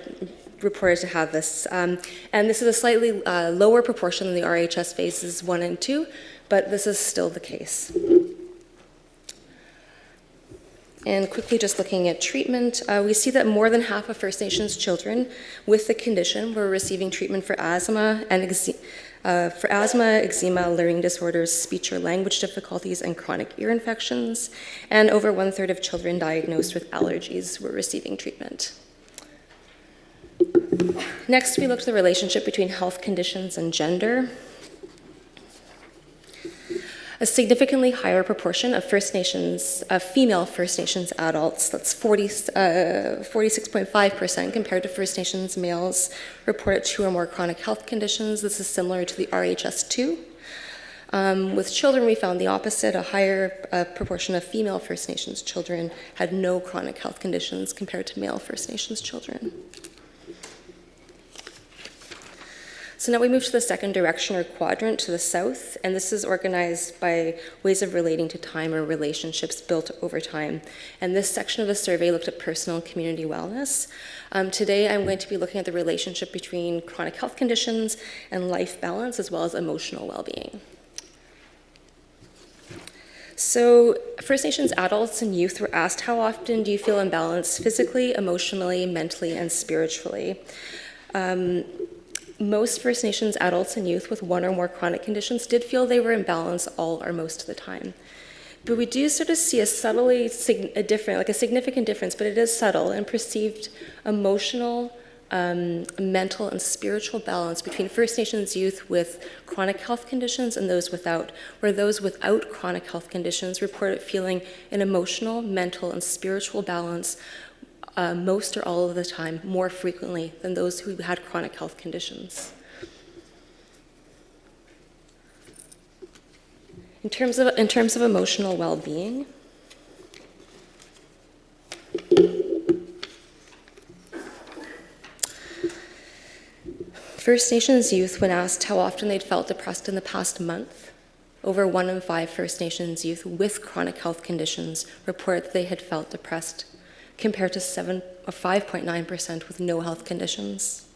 reported to have this. And this is a slightly lower proportion than the RHS phases 1 and 2, but this is still the case. And quickly just looking at treatment, we see that more than half of First Nations children with the condition were receiving treatment for asthma, eczema, learning disorders, speech or language difficulties, and chronic ear infections. And over 1/3 of children diagnosed with allergies were receiving treatment. Next, we looked at the relationship between health conditions and gender. A significantly higher proportion of female First Nations adults, that's 46.5% compared to First Nations males, reported 2 or more chronic health conditions. This is similar to the RHS 2. With children, we found the opposite. A higher proportion of female First Nations children had no chronic health conditions compared to male First Nations children. So now we move to the second direction or quadrant to the south, and this is organized by ways of relating to time or relationships built over time. And this section of the survey looked at personal and community wellness. Today I'm going to be looking at the relationship between chronic health conditions and life balance, as well as emotional well-being. So First Nations adults and youth were asked, how often do you feel imbalanced physically, emotionally, mentally, and spiritually? Most First Nations adults and youth with 1 or more chronic conditions did feel they were in balance all or most of the time. But we do sort of see a significant difference, but it is subtle, and perceived emotional, mental, and spiritual balance between First Nations youth with chronic health conditions and those without, where those without chronic health conditions reported feeling an emotional, mental, and spiritual balance most or all of the time, more frequently than those who had chronic health conditions. In terms of emotional well-being, First Nations youth, when asked how often they'd felt depressed in the past month, over 1 in 5 First Nations youth with chronic health conditions reported that they had felt depressed, compared to 5.9% with no health conditions.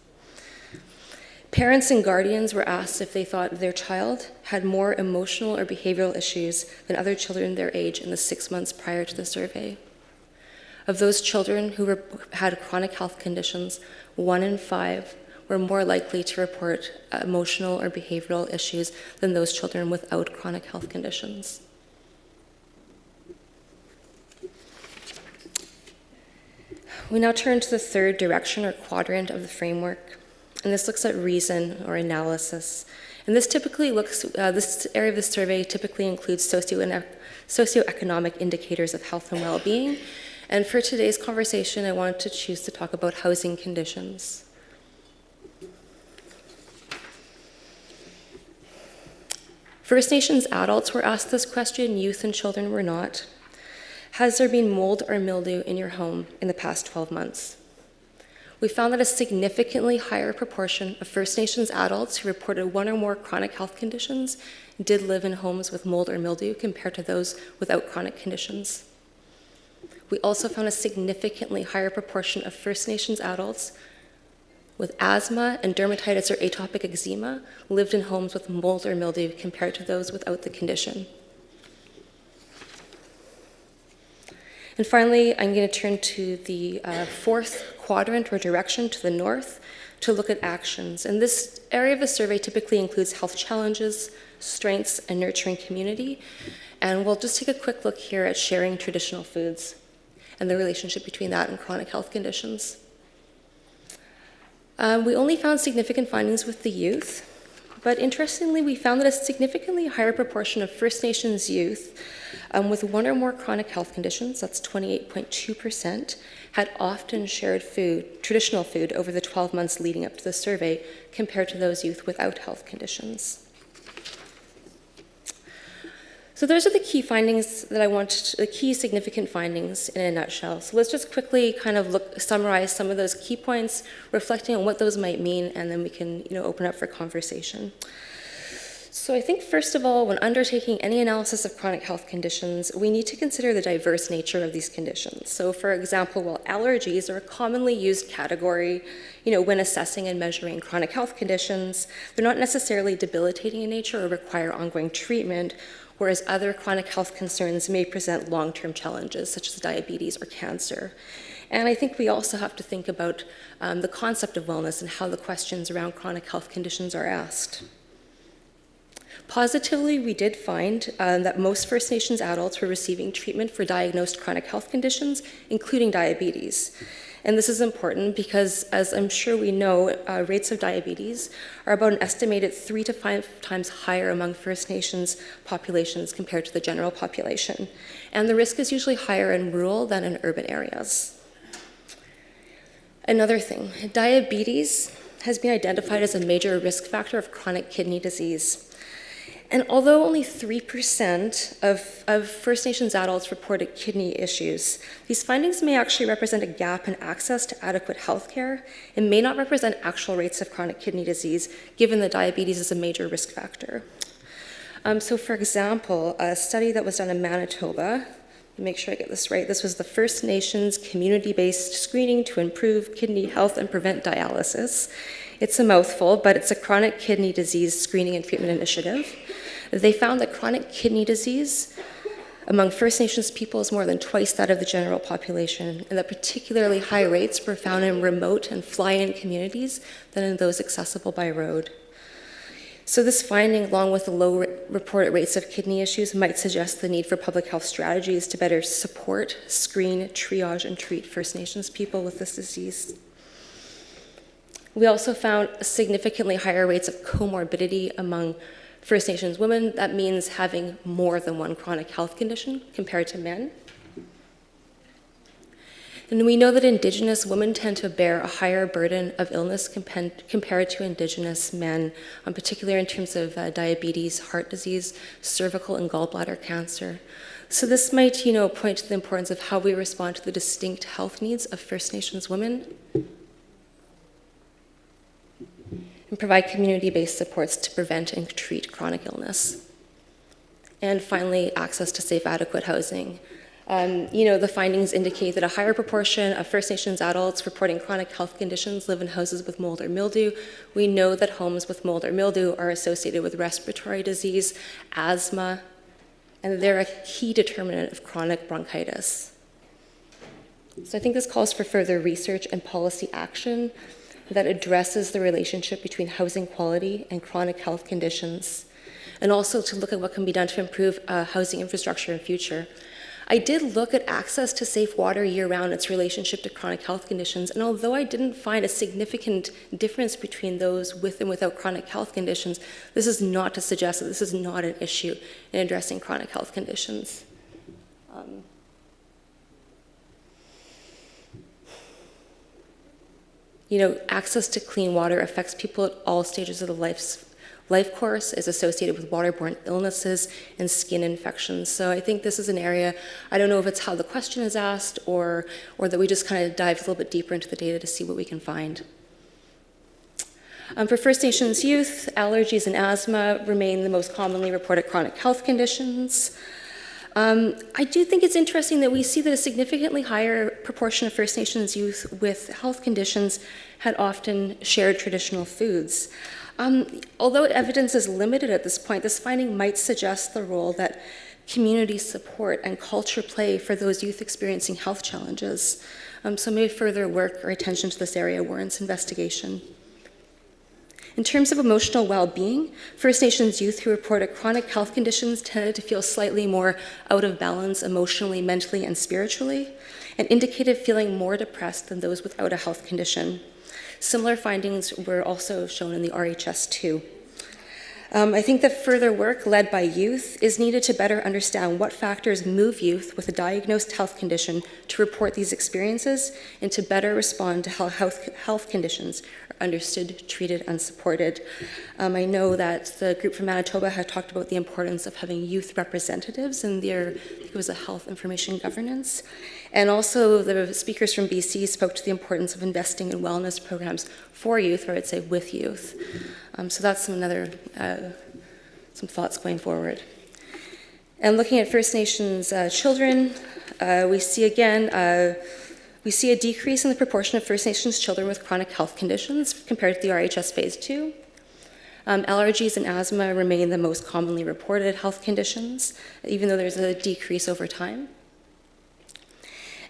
Parents and guardians were asked if they thought their child had more emotional or behavioral issues than other children their age in the 6 months prior to the survey. Of those children who had chronic health conditions, 1 in 5 were more likely to report emotional or behavioral issues than those children without chronic health conditions. We now turn to the third direction or quadrant of the framework, and this looks at reason or analysis. And this area of the survey typically includes socioeconomic indicators of health and well-being. And for today's conversation, I wanted to choose to talk about housing conditions. First Nations adults were asked this question, youth and children were not. Has there been mold or mildew in your home in the past 12 months? We found that a significantly higher proportion of First Nations adults who reported 1 or more chronic health conditions did live in homes with mold or mildew compared to those without chronic conditions. We also found a significantly higher proportion of First Nations adults with asthma and dermatitis or atopic eczema lived in homes with mold or mildew compared to those without the condition. And finally, I'm going to turn to the fourth quadrant or direction to the north to look at actions. And this area of the survey typically includes health challenges, strengths, and nurturing community. And we'll just take a quick look here at sharing traditional foods and the relationship between that and chronic health conditions. We only found significant findings with the youth, but interestingly, we found that a significantly higher proportion of First Nations youth with 1 or more chronic health conditions, that's 28.2%, had often shared food, traditional food, over the 12 months leading up to the survey compared to those youth without health conditions. So those are the key findings that the key significant findings in a nutshell. So let's just quickly kind of summarize some of those key points, reflecting on what those might mean, and then we can open up for conversation. So I think first of all, when undertaking any analysis of chronic health conditions, we need to consider the diverse nature of these conditions. So for example, while allergies are a commonly used category, when assessing and measuring chronic health conditions, they're not necessarily debilitating in nature or require ongoing treatment, whereas other chronic health concerns may present long-term challenges, such as diabetes or cancer. And I think we also have to think about the concept of wellness and how the questions around chronic health conditions are asked. Positively, we did find that most First Nations adults were receiving treatment for diagnosed chronic health conditions, including diabetes. And this is important because, as I'm sure we know, rates of diabetes are about an estimated 3 to 5 times higher among First Nations populations compared to the general population. And the risk is usually higher in rural than in urban areas. Another thing, diabetes has been identified as a major risk factor of chronic kidney disease. And although only 3% of First Nations adults reported kidney issues, these findings may actually represent a gap in access to adequate health care and may not represent actual rates of chronic kidney disease, given that diabetes is a major risk factor. So for example, a study that was done in Manitoba, make sure I get this right, this was the First Nations community-based screening to improve kidney health and prevent dialysis. It's a mouthful, but it's a chronic kidney disease screening and treatment initiative. They found that chronic kidney disease among First Nations people is more than twice that of the general population, and that particularly high rates were found in remote and fly-in communities than in those accessible by road. So this finding, along with the low reported rates of kidney issues, might suggest the need for public health strategies to better support, screen, triage, and treat First Nations people with this disease. We also found significantly higher rates of comorbidity among First Nations women. That means having more than one chronic health condition compared to men. And we know that Indigenous women tend to bear a higher burden of illness compared to Indigenous men, particularly in terms of diabetes, heart disease, cervical and gallbladder cancer. So this might, point to the importance of how we respond to the distinct health needs of First Nations women and provide community-based supports to prevent and treat chronic illness. And finally, access to safe, adequate housing. The findings indicate that a higher proportion of First Nations adults reporting chronic health conditions live in houses with mold or mildew. We know that homes with mold or mildew are associated with respiratory disease, asthma, and they're a key determinant of chronic bronchitis. So I think this calls for further research and policy action that addresses the relationship between housing quality and chronic health conditions, and also to look at what can be done to improve housing infrastructure in future. I did look at access to safe water year-round, its relationship to chronic health conditions, and although I didn't find a significant difference between those with and without chronic health conditions, this is not to suggest that this is not an issue in addressing chronic health conditions. Access to clean water affects people at all stages of the life course, is associated with waterborne illnesses and skin infections. So I think this is an area, I don't know if it's how the question is asked or that we just kind of dive a little bit deeper into the data to see what we can find. For First Nations youth, allergies and asthma remain the most commonly reported chronic health conditions. I do think it's interesting that we see that a significantly higher proportion of First Nations youth with health conditions had often shared traditional foods. Although evidence is limited at this point, this finding might suggest the role that community support and culture play for those youth experiencing health challenges. So maybe further work or attention to this area warrants investigation. In terms of emotional well-being, First Nations youth who reported chronic health conditions tended to feel slightly more out of balance emotionally, mentally, and spiritually, and indicated feeling more depressed than those without a health condition. Similar findings were also shown in the RHS 2. I think that further work led by youth is needed to better understand what factors move youth with a diagnosed health condition to report these experiences and to better respond to how health conditions are understood, treated, and supported. I know that the group from Manitoba had talked about the importance of having youth representatives in their, I think it was a health information governance. And also the speakers from BC spoke to the importance of investing in wellness programs for youth, or I'd say with youth. So that's some thoughts going forward. And looking at First Nations children, we see again, we see a decrease in the proportion of First Nations children with chronic health conditions compared to the RHS Phase 2. Allergies and asthma remain the most commonly reported health conditions, even though there's a decrease over time.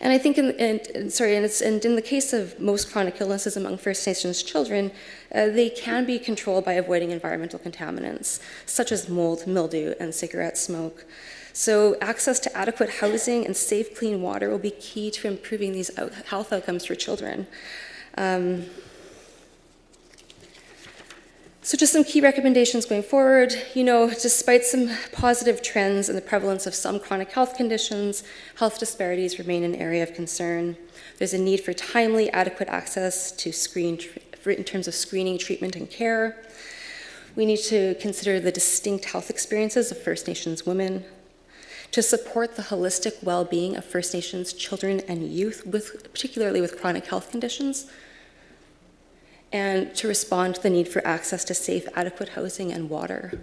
And I think, in the case of most chronic illnesses among First Nations children, they can be controlled by avoiding environmental contaminants, such as mold, mildew, and cigarette smoke. So access to adequate housing and safe, clean water will be key to improving these health outcomes for children. So just some key recommendations going forward. You know, despite some positive trends in the prevalence of some chronic health conditions, health disparities remain an area of concern. There's a need for timely, adequate access to in terms of screening, treatment, and care. We need to consider the distinct health experiences of First Nations women, to support the holistic well-being of First Nations children and youth, particularly with chronic health conditions, and to respond to the need for access to safe, adequate housing and water.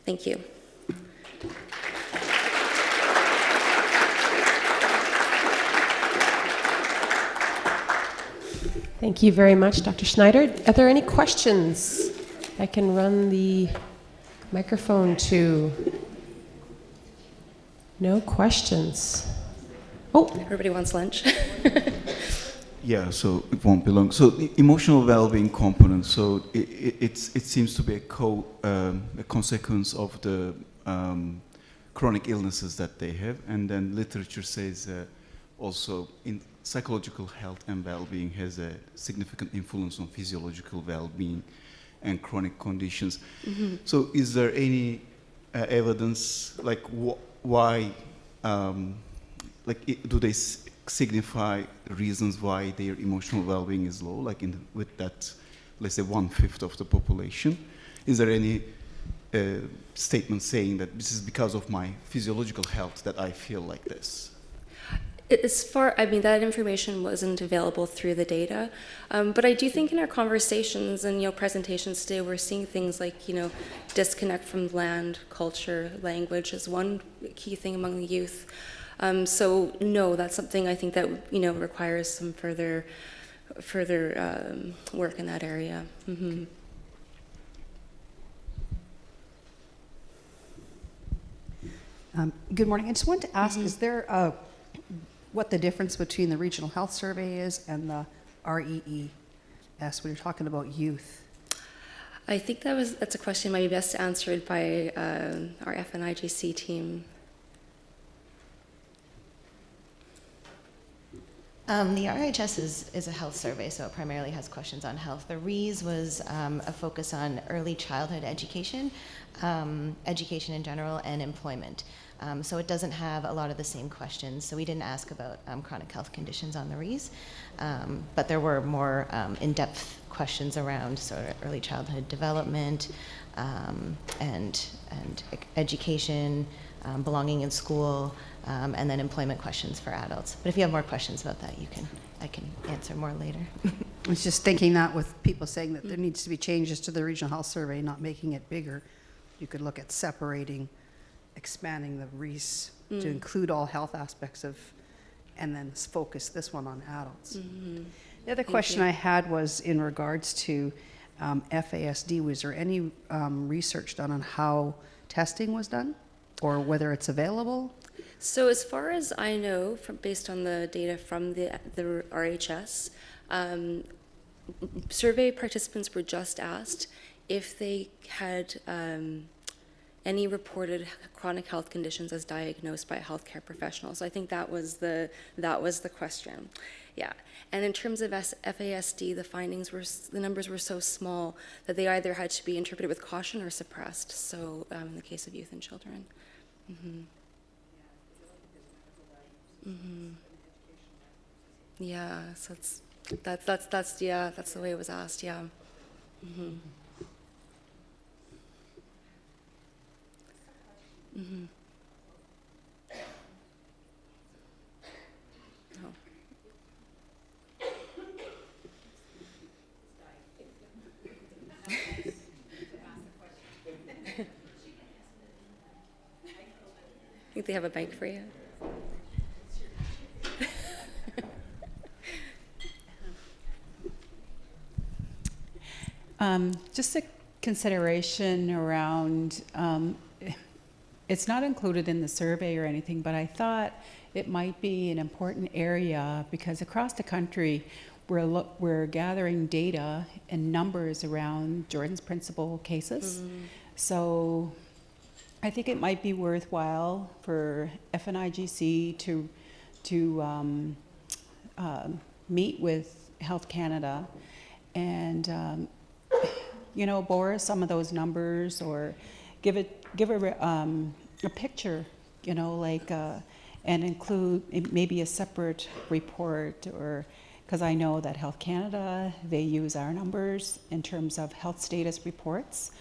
Thank you. Thank you very much, Dr. Schneider. Are there any questions I can run the microphone to? No questions. Oh, Everybody wants lunch. Yeah, so it won't be long. So the emotional well-being component, so it seems to be a consequence of the chronic illnesses that they have, and then literature says also in psychological health and well-being has a significant influence on physiological well-being and chronic conditions. Mm-hmm. So is there any evidence, like why, do they signify reasons why their emotional well-being is low, like with that, let's say 1/5 of the population? Is there any statement saying that this is because of my physiological health that I feel like this? That information wasn't available through the data, but I do think in our conversations and presentations today, we're seeing things like disconnect from land, culture, language as one key thing among the youth. So no, that's something I think that requires some further work in that area. Mm-hmm. Good morning. I just wanted to ask: is there what the difference between the Regional Health Survey is and the REES when you're talking about youth? I think that's a question might be best answered by our FNIGC team. The RHS is a health survey, so it primarily has questions on health. The REES was a focus on early childhood education, education in general, and employment. So it doesn't have a lot of the same questions. So we didn't ask about chronic health conditions on the REES, but there were more in-depth questions around sort of early childhood development and education, belonging in school, and then employment questions for adults. But if you have more questions about that, I can answer more later. I was just thinking that with people saying that there needs to be changes to the Regional Health Survey, not making it bigger, you could look at expanding the REES to include all health aspects and then focus this one on adults. Mm-hmm. The other question I had was in regards to FASD. Was there any research done on how testing was done or whether it's available? So as far as I know, based on the data from the RHS, survey participants were just asked if they had any reported chronic health conditions as diagnosed by a healthcare professional. So I think that was the question. Yeah. And in terms of FASD, the numbers were so small that they either had to be interpreted with caution or suppressed. So in the case of youth and children. Mm-hmm. Mm-hmm. Yeah, so that's the way it was asked. Yeah. Mm-hmm. Mm-hmm. Oh. I think they have a mic for you. Just a consideration around, it's not included in the survey or anything, but I thought it might be an important area because across the country, we're gathering data and numbers around Jordan's principal cases. Mm-hmm. So I think it might be worthwhile for FNIGC to meet with Health Canada and borrow some of those numbers, or give a picture, and include maybe a separate report, or because I know that Health Canada, they use our numbers in terms of health status reports,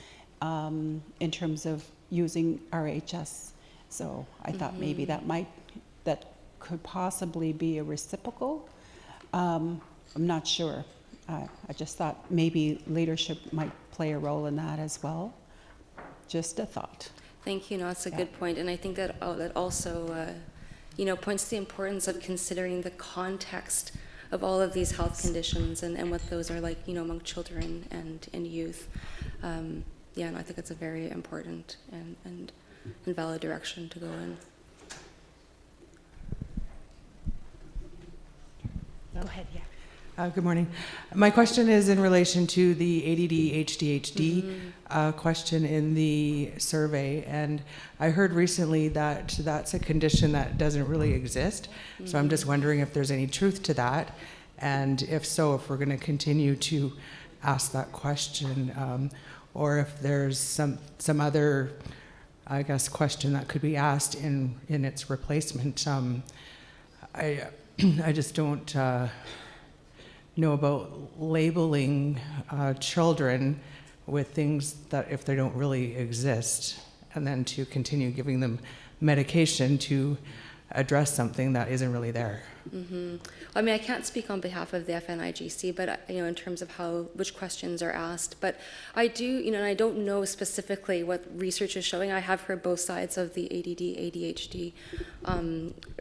in terms of using RHS. So I thought maybe that could possibly be a reciprocal. I'm not sure. I just thought maybe leadership might play a role in that as well. Just a thought. Thank you. No, that's a good point. And I think that that also, points to the importance of considering the context of all of these health conditions and what those are like, among children and youth. And I think it's a very important and valid direction to go in. Go ahead, yeah. Good morning. My question is in relation to the ADD, HDHD question in the survey. And I heard recently that that's a condition that doesn't really exist. So I'm just wondering if there's any truth to that. And if so, if we're going to continue to ask that question, or if there's some other, I guess, question that could be asked in its replacement. I just don't know about labeling children with things that if they don't really exist, and then to continue giving them medication to address something that isn't really there. I mean, I can't speak on behalf of the FNIGC, but in terms of which questions are asked. But I do, and I don't know specifically what research is showing. I have heard both sides of the ADD, ADHD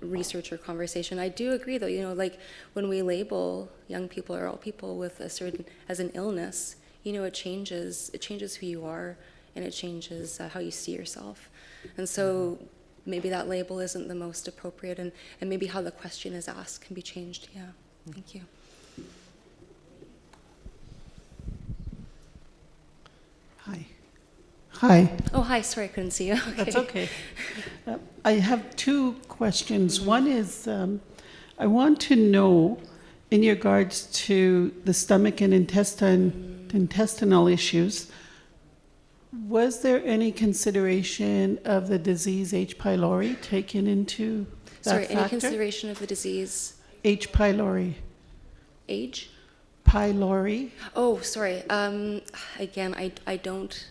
research or conversation. I do agree, though. Like when we label young people or all people with a certain as an illness, it changes who you are, and it changes how you see yourself. And so maybe that label isn't the most appropriate, and maybe how the question is asked can be changed. Yeah, thank you. Hi. Oh, hi, sorry, I couldn't see you. Okay. That's okay. I have two questions. One is, I want to know, in regards to the stomach and intestinal issues, was there any consideration of the disease H. pylori taken into that Sorry, factor? any consideration of the disease? H. pylori. Age? Pylori. Oh, sorry. Again, I don't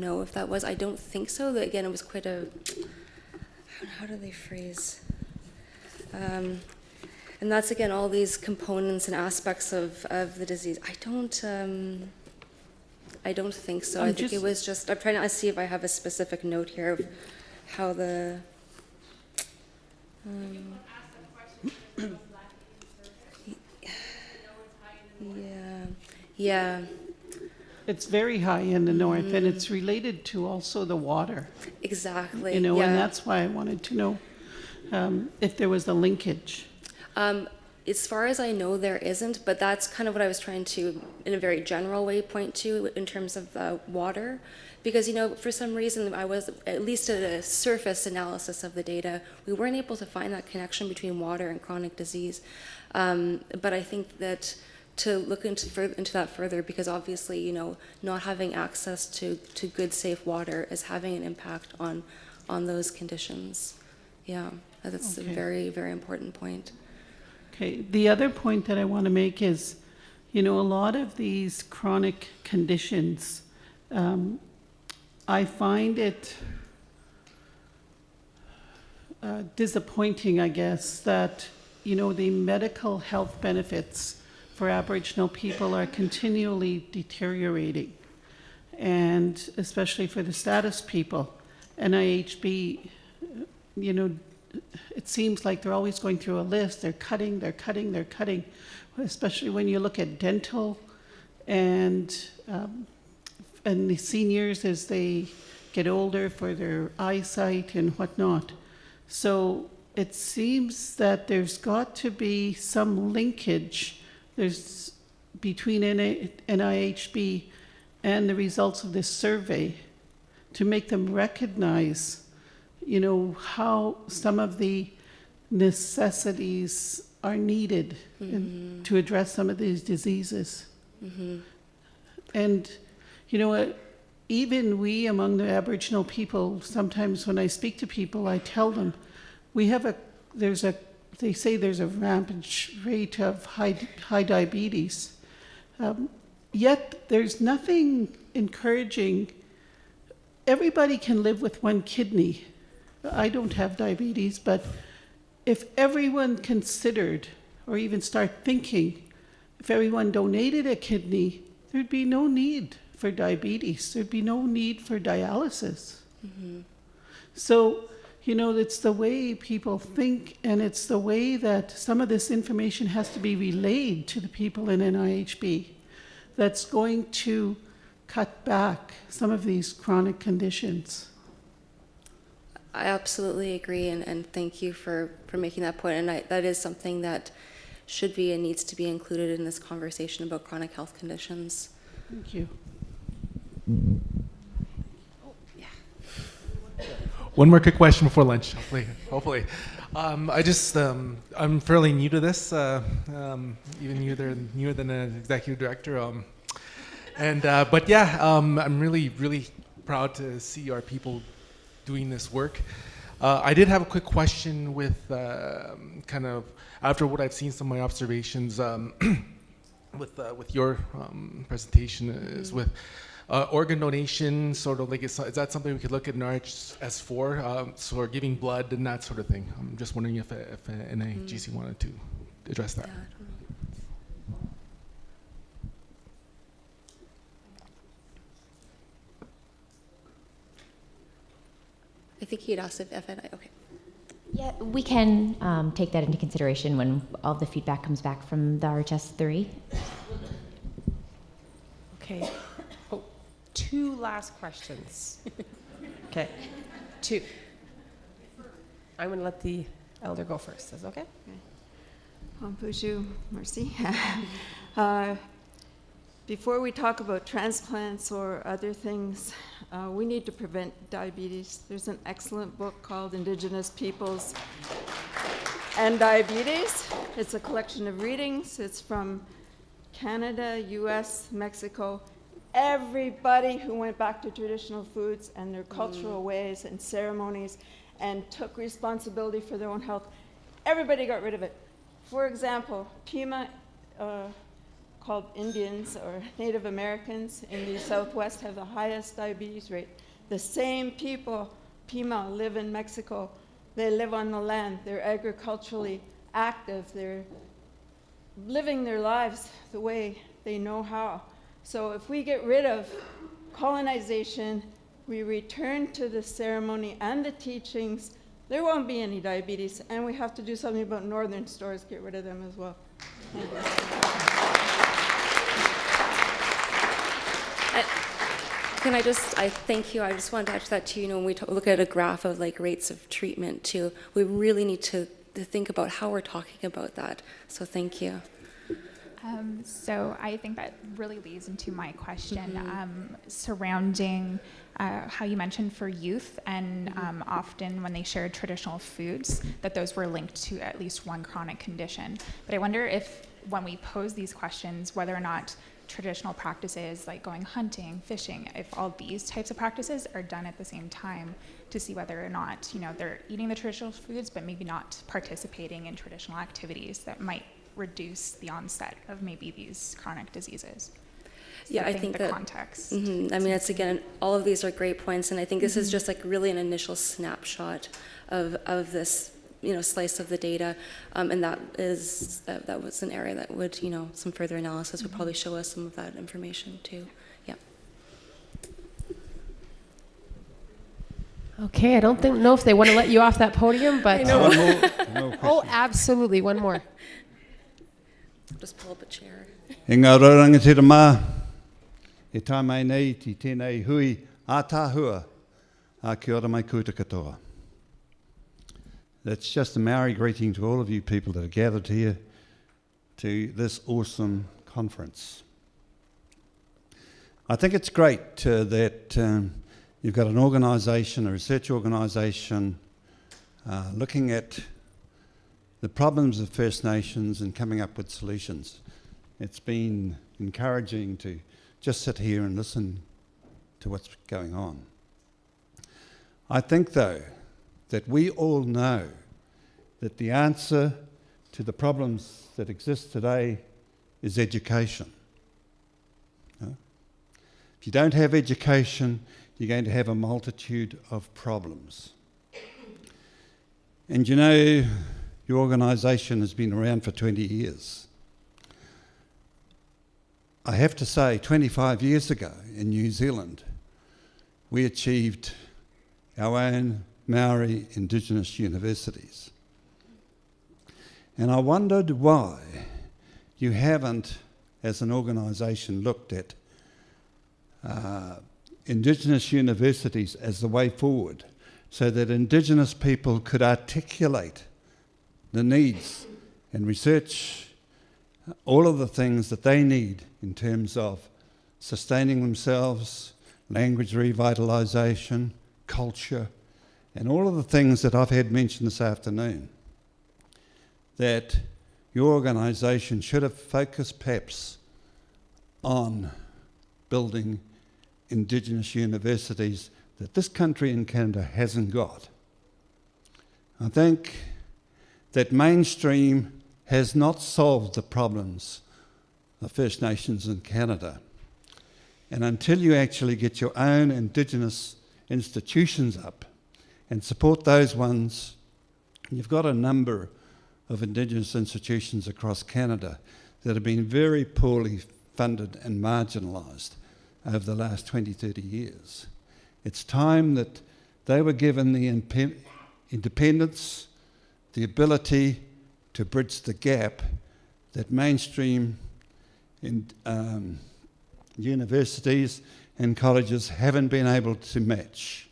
know if that was. I don't think so. Again, it was quite a. How do they phrase? And that's again all these components and aspects of the disease. I don't think so. I think it was just. I'm trying to see if I have a specific note here of how the. Yeah. It's very high in the north, and it's related to also the water. Exactly. And that's why I wanted to know if there was a linkage. As far as I know, there isn't, but that's kind of what I was trying to, in a very general way, point to in terms of water. Because, for some reason, I was, at least at a surface analysis of the data, we weren't able to find that connection between water and chronic disease. But I think that to look into that further, because obviously, not having access to good, safe water is having an impact on those conditions. Yeah, that's a very, very important point. Okay, the other point that I want to make is, a lot of these chronic conditions, I find it disappointing, I guess, that, the medical health benefits for Aboriginal people are continually deteriorating, and especially for the status people. NIHB, it seems like they're always going through a list. They're cutting, especially when you look at dental and the seniors as they get older for their eyesight and whatnot. So it seems that there's got to be some linkage between NIHB and the results of this survey to make them recognize, you know, how some of the necessities are needed to address some of these diseases. And, you know, even we among the Aboriginal people, sometimes when I speak to people, I tell them, they say there's a rampant rate of high diabetes. Yet there's nothing encouraging. Everybody can live with one kidney. I don't have diabetes, but if everyone considered, or even start thinking, if everyone donated a kidney, there'd be no need for diabetes. There'd be no need for dialysis. So, you know, it's the way people think, and it's the way that some of this information has to be relayed to the people in NIHB that's going to cut back some of these chronic conditions. I absolutely agree, and thank you for making that point. And that is something that should be and needs to be included in this conversation about chronic health conditions. Thank you. One more quick question before lunch, hopefully. I'm fairly new to this, even newer than an executive director. I'm really proud to see our people doing this work. I did have a quick question with kind of after what I've seen, some of my observations with your presentation is with organ donation, sort of like, is that something we could look at in RHS for, so giving blood and that sort of thing? I'm just wondering if NIGC wanted to address that. Yeah, I don't know. I think he'd asked if FNI, okay. Yeah, we can take that into consideration when all the feedback comes back from the RHS 3. Okay. Oh, 2 last questions. Okay. 2. I'm going to let the elder go first. Is that okay? Bonjour, merci. Before we talk about transplants or other things, we need to prevent diabetes. There's an excellent book called Indigenous Peoples and Diabetes. It's a collection of readings. It's from Canada, US, Mexico. Everybody who went back to traditional foods and their cultural ways and ceremonies and took responsibility for their own health, everybody got rid of it. For example, Pima, called Indians or Native Americans in the Southwest, have the highest diabetes rate. The same people, Pima, live in Mexico. They live on the land. They're agriculturally active. They're living their lives the way they know how. So if we get rid of colonization, we return to the ceremony and the teachings, there won't be any diabetes. And we have to do something about northern stores, get rid of them as well. Thank you. Can I thank you. I just wanted to add to that too. You know, when we look at a graph of like rates of treatment too, we really need to think about how we're talking about that. So thank you. So I think that really leads into my question surrounding how you mentioned for youth and often when they shared traditional foods, that those were linked to at least one chronic condition. But I wonder if when we pose these questions, whether or not traditional practices like going hunting, fishing, if all these types of practices are done at the same time to see whether or not, you know, they're eating the traditional foods but maybe not participating in traditional activities that might reduce the onset of maybe these chronic diseases. So Yeah, I think the that context. I mean, it's again, all of these are great points, and I think this is just like really an initial snapshot of this, you know, slice of the data, and that was an area that would, you know, some further analysis would probably show us some of that information too. Yeah. Okay, I don't know if they want to let you off that podium, but No question. oh, absolutely, one more. Just pull up a chair. E ngā raurangatira mā, e tā mai nei ti tēnei hui a tāhua, a kia ora mai kouta katoa. That's just a Maori greeting to all of you people that are gathered here to this awesome conference. I think it's great that You've got an organisation, a research organisation, looking at the problems of First Nations and coming up with solutions. It's been encouraging to just sit here and listen to what's going on. I think, though, that we all know that the answer to the problems that exist today is education. If you don't have education, you're going to have a multitude of problems. And you know, your organisation has been around for 20 years. I have to say, 25 years ago in New Zealand, we achieved our own Maori Indigenous universities. And I wondered why you haven't, as an organisation, looked at Indigenous universities as the way forward, so that Indigenous people could articulate the needs and research all of the things that they need in terms of sustaining themselves, language revitalisation, culture, and all of the things that I've had mentioned this afternoon, that your organisation should have focused perhaps on building Indigenous universities that this country in Canada hasn't got. I think that mainstream has not solved the problems of First Nations in Canada. And until you actually get your own Indigenous institutions up and support those ones, you've got a number of Indigenous institutions across Canada that have been very poorly funded and marginalised over the last 20, 30 years. It's time that they were given the independence, the ability to bridge the gap that mainstream universities and colleges haven't been able to match.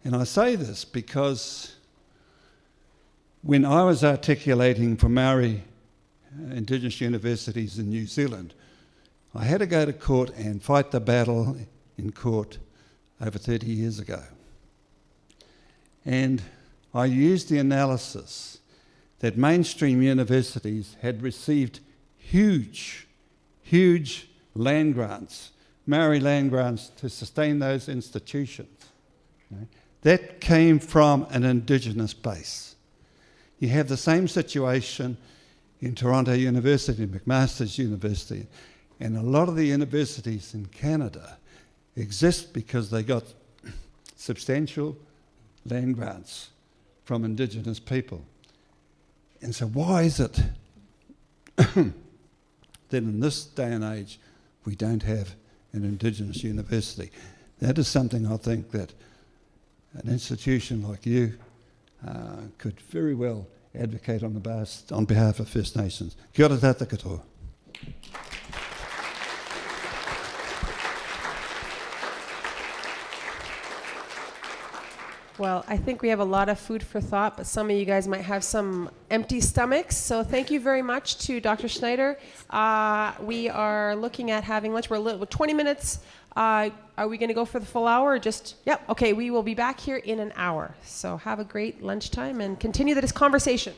And I say this because when I was articulating for Maori Indigenous universities in New Zealand, I had to go to court and fight the battle in court over 30 years ago. And I used the analysis that mainstream universities had received huge land grants, Maori land grants, to sustain those institutions. That came from an Indigenous base. You have the same situation in Toronto University, McMaster's University, and a lot of the universities in Canada exist because they got substantial land grants from Indigenous people. And so why is it that in this day and age we don't have an Indigenous university? That is something I think that an institution like you could very well advocate on behalf of First Nations. Kia ora tata katoa. Well, I think we have a lot of food for thought, but some of you guys might have some empty stomachs. So thank you very much to Dr. Schneider. We are looking at having lunch. We're 20 minutes. Are we going to go for the full hour or just? Yep. Okay, we will be back here in an hour. So have a great lunchtime and continue this conversation.